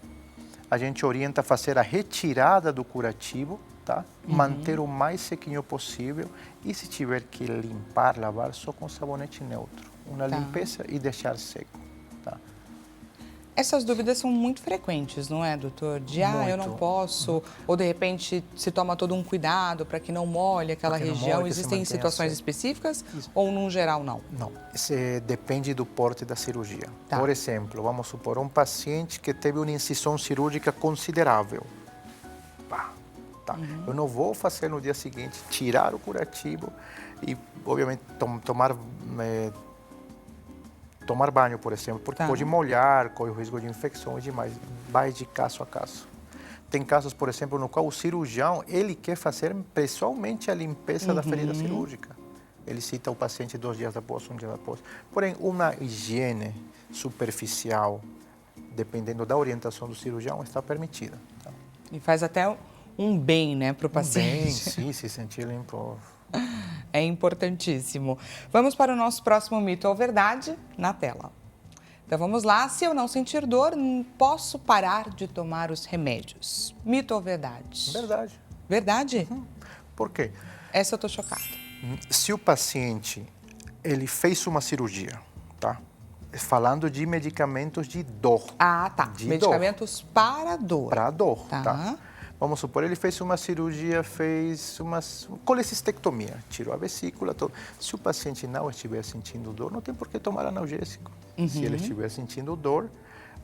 [SPEAKER 2] A gente orienta a fazer a retirada do curativo, tá? Manter o mais sequinho possível e se tiver que limpar, lavar, só com sabonete neutro. Uma limpeza e deixar seco, tá?
[SPEAKER 1] Essas dúvidas são muito frequentes, não é, doutor? De, eu não posso, ou de repente se toma todo um cuidado para que não molhe aquela região. Existem situações específicas ou, num geral, não?
[SPEAKER 2] Não, isso depende do porte da cirurgia. Por exemplo, vamos supor um paciente que teve uma incisão cirúrgica considerável. Eu não vou fazer no dia seguinte, tirar o curativo e, obviamente, tomar banho, por exemplo, porque pode molhar, corre o risco de infecção e demais. Vai de caso a caso. Tem casos, por exemplo, no qual o cirurgião, ele quer fazer pessoalmente a limpeza da ferida cirúrgica. Ele cita o paciente 2 dias após, 1 dia após. Porém, uma higiene superficial, dependendo da orientação do cirurgião, está permitida. Tá?
[SPEAKER 1] E faz até um bem, né, para o paciente.
[SPEAKER 2] Bem, sim, se sentir limpo.
[SPEAKER 1] É importantíssimo. Vamos para o nosso próximo mito ou verdade na tela. Então vamos lá. Se eu não sentir dor, posso parar de tomar os remédios. Mito ou verdade?
[SPEAKER 2] Verdade.
[SPEAKER 1] Verdade?
[SPEAKER 2] Por quê?
[SPEAKER 1] Essa eu estou chocada.
[SPEAKER 2] Se o paciente ele fez uma cirurgia, tá? Falando de medicamentos de dor.
[SPEAKER 1] Medicamentos para dor.
[SPEAKER 2] Para dor, tá? Vamos supor, ele fez uma cirurgia, fez uma colecistectomia, tirou a vesícula, tudo. Se o paciente não estiver sentindo dor, não tem por que tomar analgésico. Se ele estiver sentindo dor,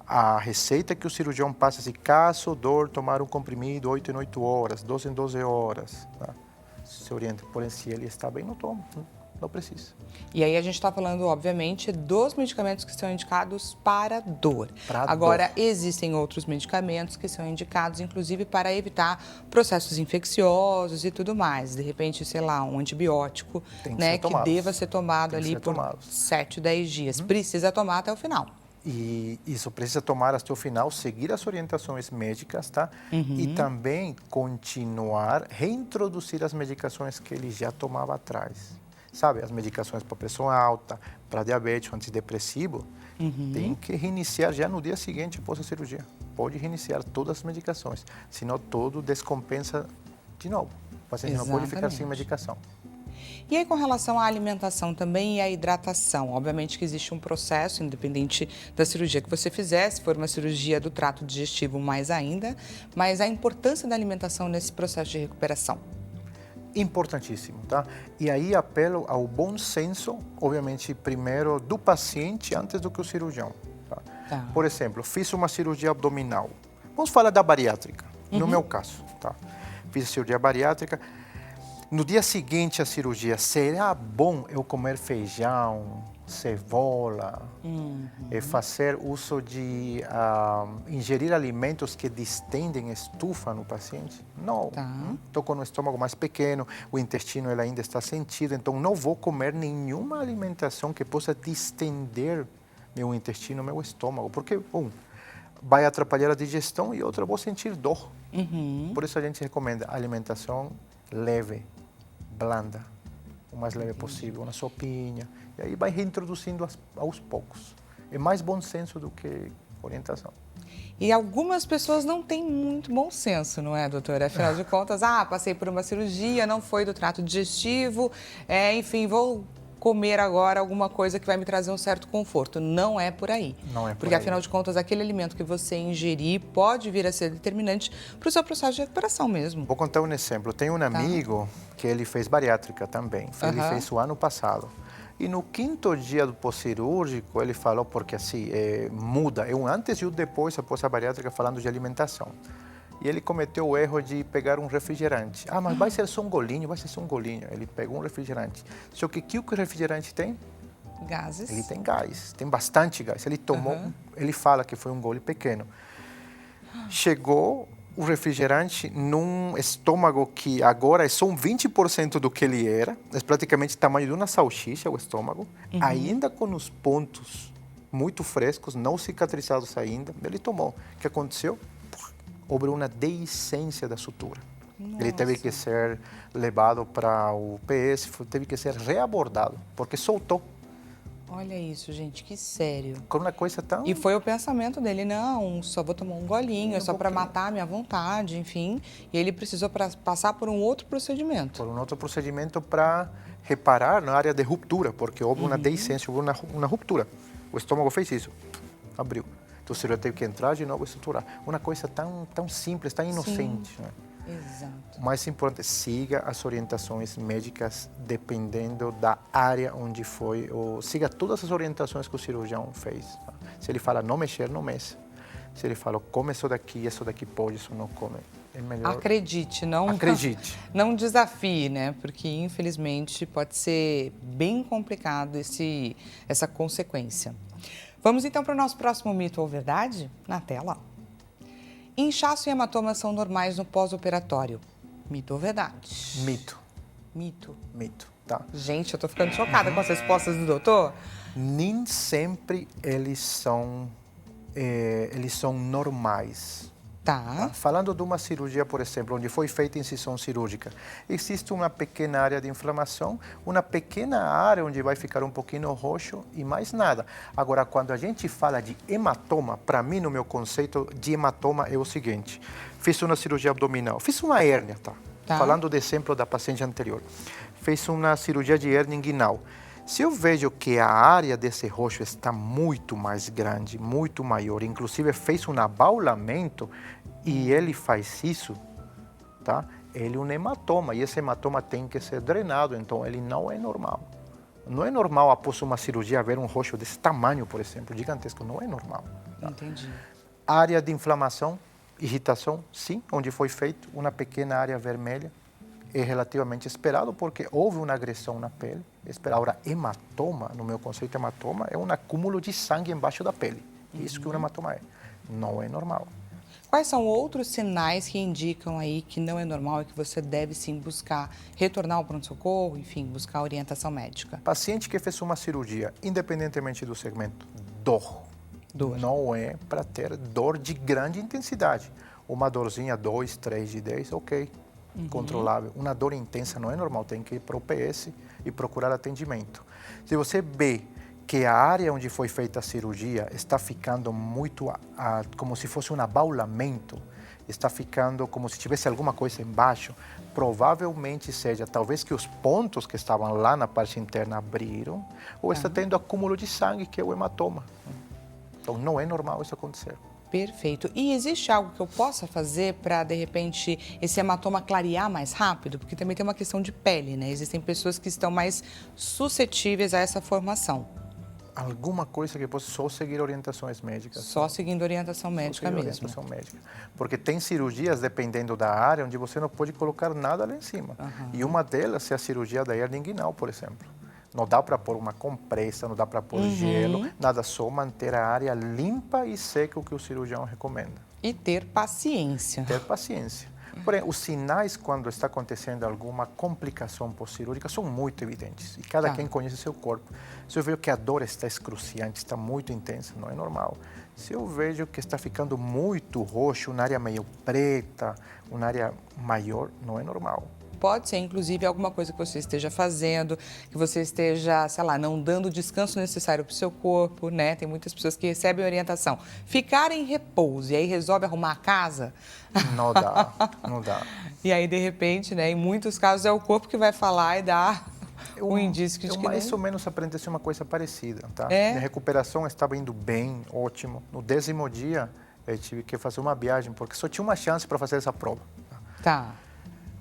[SPEAKER 2] a receita que o cirurgião passa, se caso dor, tomar um comprimido 8 em 8 horas, 12 em 12 horas, tá? Se orienta, porém, se ele está bem, não toma. Não precisa. E
[SPEAKER 1] aí a gente está falando, obviamente, dos medicamentos que são indicados para dor. Agora, existem outros medicamentos que são indicados, inclusive, para evitar processos infecciosos e tudo mais. De repente, sei lá, um antibiótico, né, que deva ser tomado ali por 7, 10 dias. Precisa tomar até o final.
[SPEAKER 2] E isso precisa tomar até o final, seguir as orientações médicas, tá? E também continuar, reintroduzir as medicações que ele já tomava atrás. Sabe, as medicações para pressão alta, para diabetes, antidepressivo, tem que reiniciar já no dia seguinte após a cirurgia. Pode reiniciar todas as medicações, senão todo descompensa de novo. O paciente não pode ficar sem medicação.
[SPEAKER 1] E aí, com relação à alimentação também e à hidratação, obviamente que existe um processo, independente da cirurgia que você fizer, se for uma cirurgia do trato digestivo, mais ainda, mas a importância da alimentação nesse processo de recuperação.
[SPEAKER 2] Importantíssimo, tá? E aí apelo ao bom senso, obviamente, primeiro do paciente antes do que o cirurgião. Tá?
[SPEAKER 1] Tá.
[SPEAKER 2] Por exemplo, fiz uma cirurgia abdominal. Vamos falar da bariátrica, no meu caso, tá? Fiz a cirurgia bariátrica. No dia seguinte à cirurgia, será bom eu comer feijão, cebola, fazer uso de ingerir alimentos que distendem estufa no paciente? Não.
[SPEAKER 1] Tá.
[SPEAKER 2] Estou com o estômago mais pequeno, o intestino ele ainda está sentido, então não vou comer nenhuma alimentação que possa distender meu intestino, meu estômago, porque, vai atrapalhar a digestão e outra, vou sentir dor. Por isso a gente recomenda alimentação leve, blanda, o mais leve possível, uma sopinha, e aí vai reintroduzindo aos poucos. É mais bom senso do que orientação.
[SPEAKER 1] E algumas pessoas não têm muito bom senso, não é, doutora? Afinal de contas, passei por uma cirurgia, não foi do trato digestivo, enfim, vou comer agora alguma coisa que vai me trazer um certo conforto. Não é por aí.
[SPEAKER 2] Não é por
[SPEAKER 1] Porque,
[SPEAKER 2] aí.
[SPEAKER 1] afinal de contas, aquele alimento que você ingerir pode vir a ser determinante para o seu processo de recuperação mesmo.
[SPEAKER 2] Vou contar um exemplo. Tem um amigo que ele fez bariátrica também. Ele fez o ano passado. E no 5º dia do pós-cirúrgico, ele falou, porque assim, muda. É um antes e um depois, após a bariátrica, falando de alimentação. E ele cometeu o erro de pegar um refrigerante. Mas vai ser só um golinho, vai ser só um golinho. Ele pegou um refrigerante. Só que o que o refrigerante tem?
[SPEAKER 1] Gases.
[SPEAKER 2] Ele tem gás, tem bastante gás. Ele tomou, ele fala que foi um gole pequeno. Chegou o refrigerante num estômago que agora é só um 20% do que ele era. É praticamente o tamanho de uma salsicha, o estômago. Ainda com os pontos muito frescos, não cicatrizados ainda. Ele tomou. O que aconteceu? Houve uma deiscência da sutura. Ele teve que ser levado para o PS, teve que ser reabordado, porque soltou.
[SPEAKER 1] Olha isso, gente, que sério.
[SPEAKER 2] Com uma coisa tão...
[SPEAKER 1] E foi o pensamento dele, não, só vou tomar um golinho, é só para matar a minha vontade, enfim. E ele precisou passar por um outro procedimento.
[SPEAKER 2] Por um outro procedimento para reparar na área de ruptura, porque houve uma deiscência, houve uma ruptura. O estômago fez isso, abriu. Então, o cirurgião teve que entrar de novo e estruturar. Uma coisa tão simples, tão inocente. Né?
[SPEAKER 1] Exato.
[SPEAKER 2] O mais importante, siga as orientações médicas dependendo da área onde foi, ou siga todas as orientações que o cirurgião fez. Tá? Se ele fala não mexer, não mexa. Se ele fala come isso daqui pode, isso não come. É melhor...
[SPEAKER 1] Acredite, não...
[SPEAKER 2] Acredite.
[SPEAKER 1] Não desafie, né? Porque, infelizmente, pode ser bem complicado essa consequência. Vamos então para o nosso próximo mito ou verdade? Na tela. Inchaço e hematoma são normais no pós-operatório. Mito ou verdade?
[SPEAKER 2] Mito.
[SPEAKER 1] Mito.
[SPEAKER 2] Mito, tá?
[SPEAKER 1] Gente, eu tô ficando chocada com as respostas do doutor.
[SPEAKER 2] Nem sempre eles são normais.
[SPEAKER 1] Tá.
[SPEAKER 2] Falando de uma cirurgia, por exemplo, onde foi feita incisão cirúrgica, existe uma pequena área de inflamação, uma pequena área onde vai ficar um pouquinho roxo e mais nada. Agora, quando a gente fala de hematoma, para mim, no meu conceito de hematoma é o seguinte: fiz uma cirurgia abdominal, fiz uma hérnia, tá? Falando do exemplo da paciente anterior. Fiz uma cirurgia de hérnia inguinal. Se eu vejo que a área desse roxo está muito mais grande, muito maior, inclusive fez um abaulamento e ele faz isso, tá? Ele é um hematoma e esse hematoma tem que ser drenado, então ele não é normal. Não é normal após uma cirurgia ver um roxo desse tamanho, por exemplo, gigantesco, não é normal. Tá?
[SPEAKER 1] Entendi.
[SPEAKER 2] Área de inflamação, irritação, sim, onde foi feito uma pequena área vermelha. É relativamente esperado porque houve uma agressão na pele. Agora, hematoma, no meu conceito, hematoma é um acúmulo de sangue embaixo da pele. Isso que um hematoma é. Não é normal.
[SPEAKER 1] Quais são outros sinais que indicam aí que não é normal e que você deve sim buscar retornar ao pronto-socorro, enfim, buscar orientação médica?
[SPEAKER 2] Paciente que fez uma cirurgia, independentemente do segmento, dor. Não é para ter dor de grande intensidade. Uma dorzinha 2, 3 de 10, ok. Controlável. Uma dor intensa não é normal, tem que ir para o PS e procurar atendimento. Se você vê que a área onde foi feita a cirurgia está ficando muito, como se fosse um abaulamento, está ficando como se tivesse alguma coisa embaixo, provavelmente seja, talvez que os pontos que estavam lá na parte interna abriram, ou está tendo acúmulo de sangue, que é o hematoma. Então não é normal isso acontecer.
[SPEAKER 1] Perfeito. E existe algo que eu possa fazer para, de repente, esse hematoma clarear mais rápido? Porque também tem uma questão de pele, né? Existem pessoas que estão mais suscetíveis a essa formação.
[SPEAKER 2] Alguma coisa que possa só seguir orientações médicas.
[SPEAKER 1] Só seguindo orientação médica mesmo.
[SPEAKER 2] Orientação médica. Porque tem cirurgias, dependendo da área, onde você não pode colocar nada lá em cima. E uma delas é a cirurgia da hernia inguinal, por exemplo. Não dá para pôr uma compressa, não dá para pôr gelo, nada, só manter a área limpa e seca, o que o cirurgião recomenda.
[SPEAKER 1] E ter paciência.
[SPEAKER 2] Ter paciência. Porém, os sinais quando está acontecendo alguma complicação pós-cirúrgica são muito evidentes. E cada quem conhece seu corpo. Se eu vejo que a dor está excruciante, está muito intensa, não é normal. Se eu vejo que está ficando muito roxo, uma área meio preta, uma área maior, não é normal.
[SPEAKER 1] Pode ser, inclusive, alguma coisa que você esteja fazendo, que você esteja, sei lá, não dando o descanso necessário para o seu corpo, né? Tem muitas pessoas que recebem orientação. Ficar em repouso e aí resolve arrumar a casa.
[SPEAKER 2] Não dá, não dá.
[SPEAKER 1] E aí, de repente, né, em muitos casos é o corpo que vai falar e dar um indício de que não.
[SPEAKER 2] Mais ou menos aprendi uma coisa parecida, tá?
[SPEAKER 1] É?
[SPEAKER 2] Minha recuperação estava indo bem, ótimo. No 10º dia, eu tive que fazer uma viagem, porque só tinha uma chance para fazer essa prova.
[SPEAKER 1] Tá.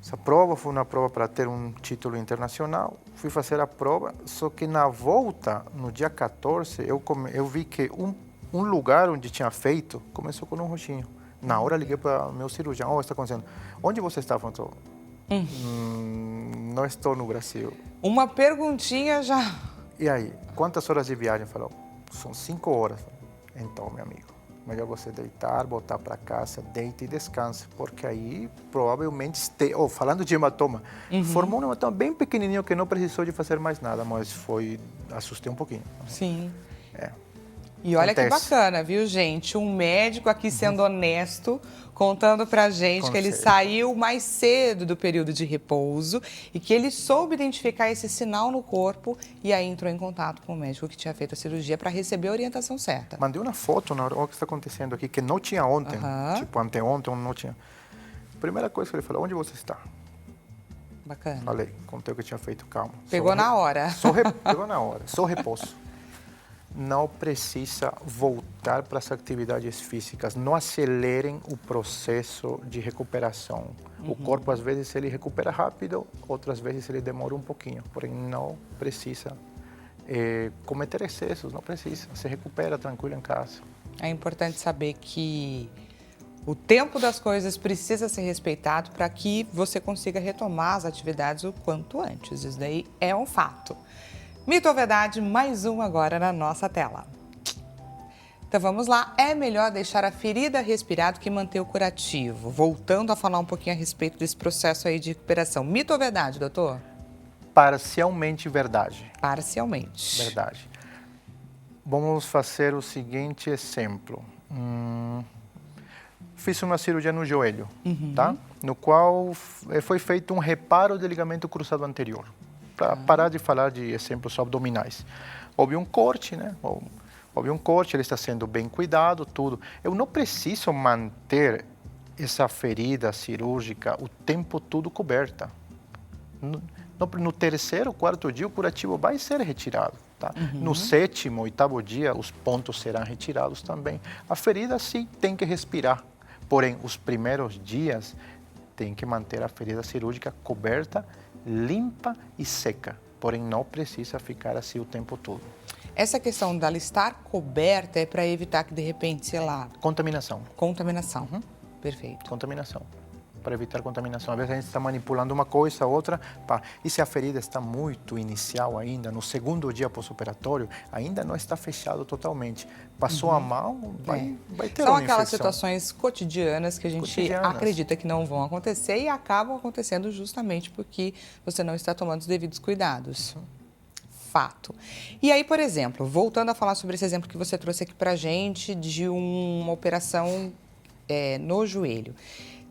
[SPEAKER 2] Essa prova foi uma prova para ter um título internacional. Fui fazer a prova, só que na volta, no dia 14, eu vi que um lugar onde tinha feito começou com um roxinho. Na hora liguei para o meu cirurgião, está acontecendo? Onde você está? Falou, não estou no Brasil.
[SPEAKER 1] Uma perguntinha já.
[SPEAKER 2] E aí, quantas horas de viagem? Falou, são 5 horas. Então, meu amigo, melhor você deitar, voltar para casa, deite e descanse, porque aí provavelmente, falando de hematoma, formou um hematoma bem pequenininho que não precisou de fazer mais nada, mas assustei um pouquinho.
[SPEAKER 1] Sim.
[SPEAKER 2] É.
[SPEAKER 1] E olha
[SPEAKER 2] Acontece.
[SPEAKER 1] que bacana, viu, gente? Um médico aqui sendo honesto, contando pra gente que ele saiu mais cedo do período de repouso e que ele soube identificar esse sinal no corpo e aí entrou em contato com o médico que tinha feito a cirurgia para receber a orientação certa.
[SPEAKER 2] Mandei uma foto na hora que está acontecendo aqui, que não tinha ontem, tipo anteontem, não tinha. Primeira coisa que ele falou, onde você está?
[SPEAKER 1] Bacana.
[SPEAKER 2] Falei, contei o que eu tinha feito, calma.
[SPEAKER 1] Pegou na hora.
[SPEAKER 2] Pegou na hora, só repouso. Não precisa voltar para as atividades físicas. Não acelerem o processo de recuperação. O corpo, às vezes, ele recupera rápido, outras vezes ele demora um pouquinho. Porém, não precisa cometer excessos, não precisa. Se recupera tranquilo em casa.
[SPEAKER 1] É importante saber que o tempo das coisas precisa ser respeitado para que você consiga retomar as atividades o quanto antes. Isso daí é um fato. Mito ou verdade, mais um agora na nossa tela. Então vamos lá, é melhor deixar a ferida respirar do que manter o curativo. Voltando a falar um pouquinho a respeito desse processo aí de recuperação. Mito ou verdade, doutor?
[SPEAKER 2] Parcialmente verdade.
[SPEAKER 1] Parcialmente.
[SPEAKER 2] Verdade. Vamos fazer o seguinte exemplo. Fiz uma cirurgia no joelho, tá? No qual foi feito um reparo do ligamento cruzado anterior. Para parar de falar de exemplos abdominais. Houve um corte, né? Houve um corte, ele está sendo bem cuidado, tudo. Eu não preciso manter essa ferida cirúrgica o tempo todo coberta. No 3º, 4º dia, o curativo vai ser retirado. Tá? No 7º, 8º dia, os pontos serão retirados também. A ferida, sim, tem que respirar. Porém, os primeiros dias, tem que manter a ferida cirúrgica coberta, limpa e seca, porém não precisa ficar assim o tempo todo.
[SPEAKER 1] Essa questão dela estar coberta é para evitar que, de repente, sei lá...
[SPEAKER 2] Contaminação.
[SPEAKER 1] Contaminação. Perfeito.
[SPEAKER 2] Contaminação. Para evitar contaminação. Às vezes a gente está manipulando uma coisa, outra. E se a ferida está muito inicial ainda, no 2º dia pós-operatório, ainda não está fechado totalmente. Passou a mão, vai ter
[SPEAKER 1] São
[SPEAKER 2] uma
[SPEAKER 1] aquelas
[SPEAKER 2] infecção.
[SPEAKER 1] situações cotidianas que a gente acredita que não vão acontecer e acabam acontecendo justamente porque você não está tomando os devidos cuidados. Fato. E aí, por exemplo, voltando a falar sobre esse exemplo que você trouxe aqui pra gente de uma operação no joelho.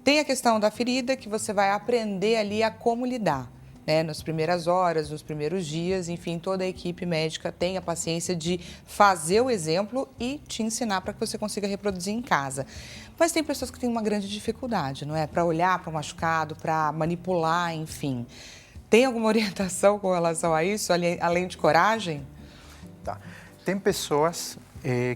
[SPEAKER 1] Tem a questão da ferida que você vai aprender ali a como lidar, né? Nas primeiras horas, nos primeiros dias, enfim, toda a equipe médica tem a paciência de fazer o exemplo e te ensinar para que você consiga reproduzir em casa. Mas tem pessoas que têm uma grande dificuldade, não é? Para olhar para o machucado, para manipular, enfim. Tem alguma orientação com relação a isso, além de coragem?
[SPEAKER 2] Tá. Tem pessoas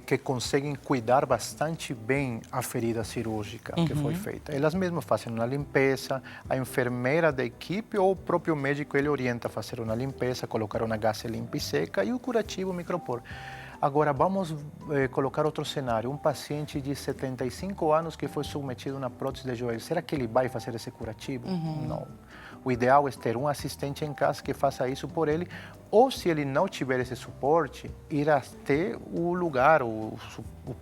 [SPEAKER 2] que conseguem cuidar bastante bem a ferida cirúrgica que foi feita. Elas mesmas fazem uma limpeza, a enfermeira da equipe ou o próprio médico ele orienta a fazer uma limpeza, colocar uma gase limpa e seca e o curativo micropor. Agora vamos colocar outro cenário, um paciente de 75 anos que foi submetido a uma prótese de joelho, será que ele vai fazer esse curativo? Não. O ideal é ter um assistente em casa que faça isso por ele, ou se ele não tiver esse suporte, ir até o lugar, o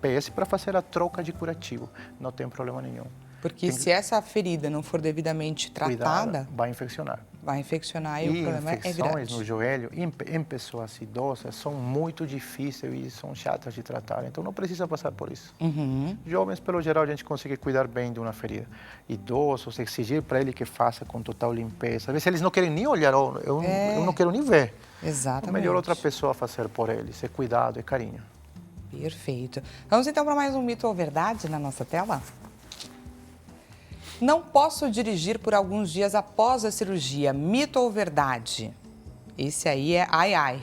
[SPEAKER 2] PS, para fazer a troca de curativo. Não tem problema nenhum.
[SPEAKER 1] Porque se essa ferida não for devidamente tratada,
[SPEAKER 2] vai infeccionar.
[SPEAKER 1] Vai infeccionar e o problema é grande.
[SPEAKER 2] Infecções no joelho, em pessoas idosas, são muito difíceis e são chatas de tratar. Então, não precisa passar por isso. Jovens, pelo geral, a gente consegue cuidar bem de uma ferida. Idosos, exigir para ele que faça com total limpeza. Às vezes, eles não querem nem olhar, eu não quero nem ver.
[SPEAKER 1] Exatamente.
[SPEAKER 2] É melhor outra pessoa fazer por eles. É cuidado, é carinho.
[SPEAKER 1] Perfeito. Vamos, então, para mais um mito ou verdade na nossa tela? Não posso dirigir por alguns dias após a cirurgia. Mito ou verdade? Esse aí é ai, ai.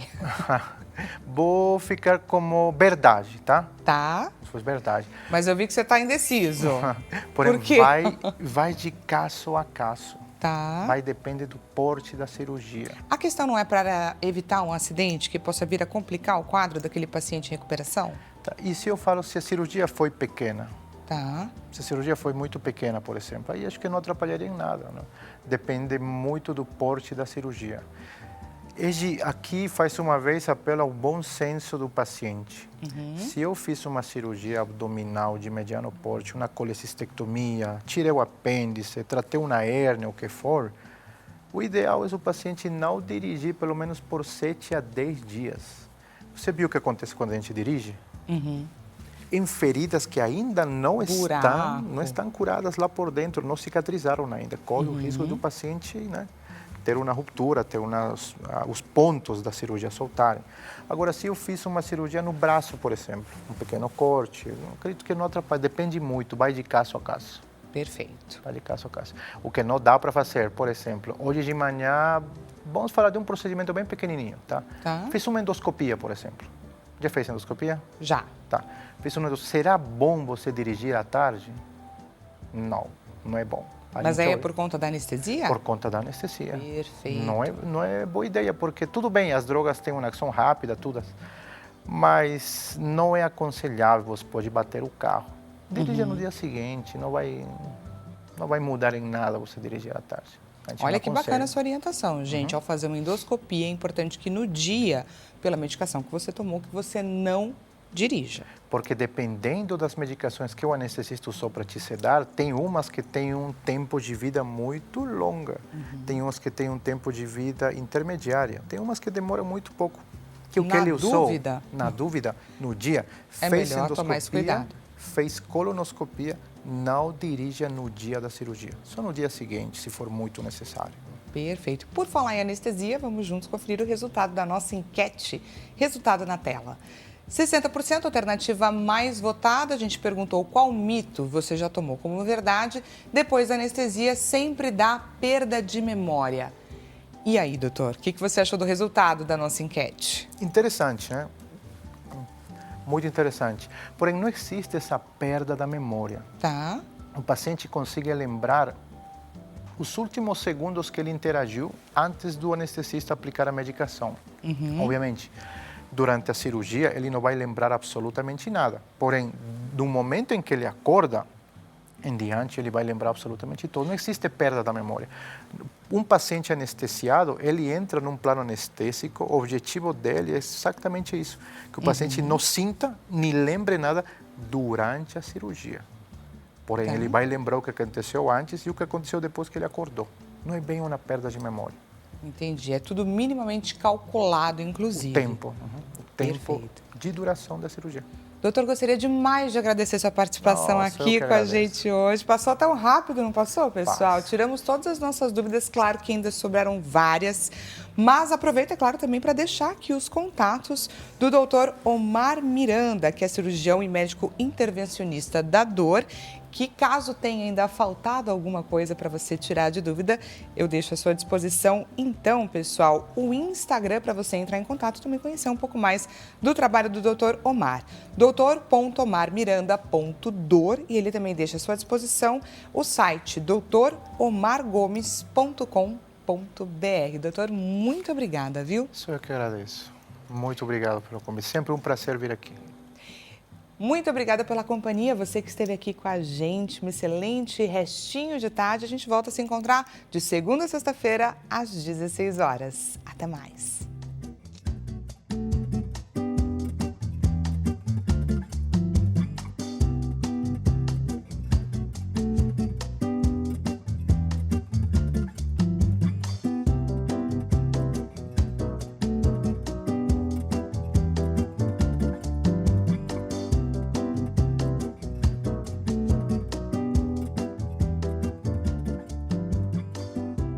[SPEAKER 2] Vou ficar como verdade, tá?
[SPEAKER 1] Tá.
[SPEAKER 2] Se fosse verdade.
[SPEAKER 1] Mas eu vi que você está indeciso.
[SPEAKER 2] Porém,
[SPEAKER 1] Por quê?
[SPEAKER 2] vai de caso a caso.
[SPEAKER 1] Tá.
[SPEAKER 2] Vai depender do porte da cirurgia.
[SPEAKER 1] A questão não é para evitar um acidente que possa vir a complicar o quadro daquele paciente em recuperação?
[SPEAKER 2] Tá. E se eu falo se a cirurgia foi pequena?
[SPEAKER 1] Tá.
[SPEAKER 2] Se a cirurgia foi muito pequena, por exemplo, aí acho que não atrapalharia em nada. Não? Depende muito do porte da cirurgia. Aqui faz uma vez apelo ao bom senso do paciente. Se eu fiz uma cirurgia abdominal de mediano porte, uma colecistectomia, tirei o apêndice, tratei uma hérnia, o que for, o ideal é o paciente não dirigir pelo menos por 7 a 10 dias. Você viu o que acontece quando a gente dirige? Em feridas que ainda não estão curadas lá por dentro, não cicatrizaram ainda. Corre o risco do paciente, né, ter uma ruptura, ter os pontos da cirurgia soltarem. Agora, se eu fiz uma cirurgia no braço, por exemplo, um pequeno corte, eu acredito que não atrapalha, depende muito, vai de caso a caso.
[SPEAKER 1] Perfeito.
[SPEAKER 2] Vai de caso a caso. O que não dá para fazer, por exemplo, hoje de manhã, vamos falar de um procedimento bem pequenininho, tá? Fiz uma endoscopia, por exemplo. Já fez endoscopia?
[SPEAKER 1] Já.
[SPEAKER 2] Tá. Será bom você dirigir à tarde? Não, não é bom.
[SPEAKER 1] Mas aí é por conta da anestesia?
[SPEAKER 2] Por conta da anestesia.
[SPEAKER 1] Perfeito.
[SPEAKER 2] Não é boa ideia, porque tudo bem, as drogas têm uma ação rápida, tudo, mas não é aconselhável, você pode bater o carro. Dirija no dia seguinte, não vai mudar em nada você dirigir à tarde.
[SPEAKER 1] Olha que bacana essa orientação, gente. Ao fazer uma endoscopia, é importante que no dia, pela medicação que você tomou, que você não dirija.
[SPEAKER 2] Porque dependendo das medicações que o anestesista usou para te sedar, tem umas que têm um tempo de vida muito longa, tem umas que têm um tempo de vida intermediária, tem umas que demoram muito pouco. Que o que ele usou, na dúvida, no dia, fez endoscopia, fez colonoscopia, não dirija no dia da cirurgia, só no dia seguinte, se for muito necessário.
[SPEAKER 1] Perfeito. Por falar em anestesia, vamos juntos conferir o resultado da nossa enquete. Resultado na tela. 60% alternativa mais votada. A gente perguntou qual mito você já tomou como verdade. Depois da anestesia sempre dá perda de memória. E aí, doutor, o que você achou do resultado da nossa enquete?
[SPEAKER 2] Interessante, né? Muito interessante. Porém, não existe essa perda da memória.
[SPEAKER 1] Tá.
[SPEAKER 2] O paciente consegue lembrar os últimos segundos que ele interagiu antes do anestesista aplicar a medicação. Obviamente, durante a cirurgia, ele não vai lembrar absolutamente nada. Porém, do momento em que ele acorda, em diante, ele vai lembrar absolutamente tudo. Não existe perda da memória. Um paciente anestesiado, ele entra num plano anestésico, o objetivo dele é exatamente isso, que o paciente não sinta nem lembre nada durante a cirurgia. Porém, ele vai lembrar o que aconteceu antes e o que aconteceu depois que ele acordou. Não é bem uma perda de memória.
[SPEAKER 1] Entendi. É tudo minimamente calculado, inclusive.
[SPEAKER 2] O tempo de duração da cirurgia.
[SPEAKER 1] Doutor, gostaria demais de agradecer sua participação aqui com a gente hoje. Passou tão rápido, não passou, pessoal?
[SPEAKER 2] Passa.
[SPEAKER 1] Tiramos todas as nossas dúvidas, claro que ainda sobraram várias, mas aproveita, claro, também para deixar aqui os contatos do doutor Omar Miranda, que é cirurgião e médico intervencionista da dor, que caso tenha ainda faltado alguma coisa para você tirar de dúvida, eu deixo à sua disposição. Então, pessoal, o Instagram para você entrar em contato e também conhecer um pouco mais do trabalho do Dr. Omar. dr.omarmiranda.dor, e ele também deixa à sua disposição o site doutomargomes.com.br. Doutor, muito obrigada, viu?
[SPEAKER 2] Só eu que agradeço. Muito obrigado pelo convite. Sempre um prazer vir aqui.
[SPEAKER 1] Muito obrigada pela companhia, você que esteve aqui com a gente. Um excelente restinho de tarde. A gente volta a se encontrar de segunda a sexta-feira, às 16 horas. Até mais.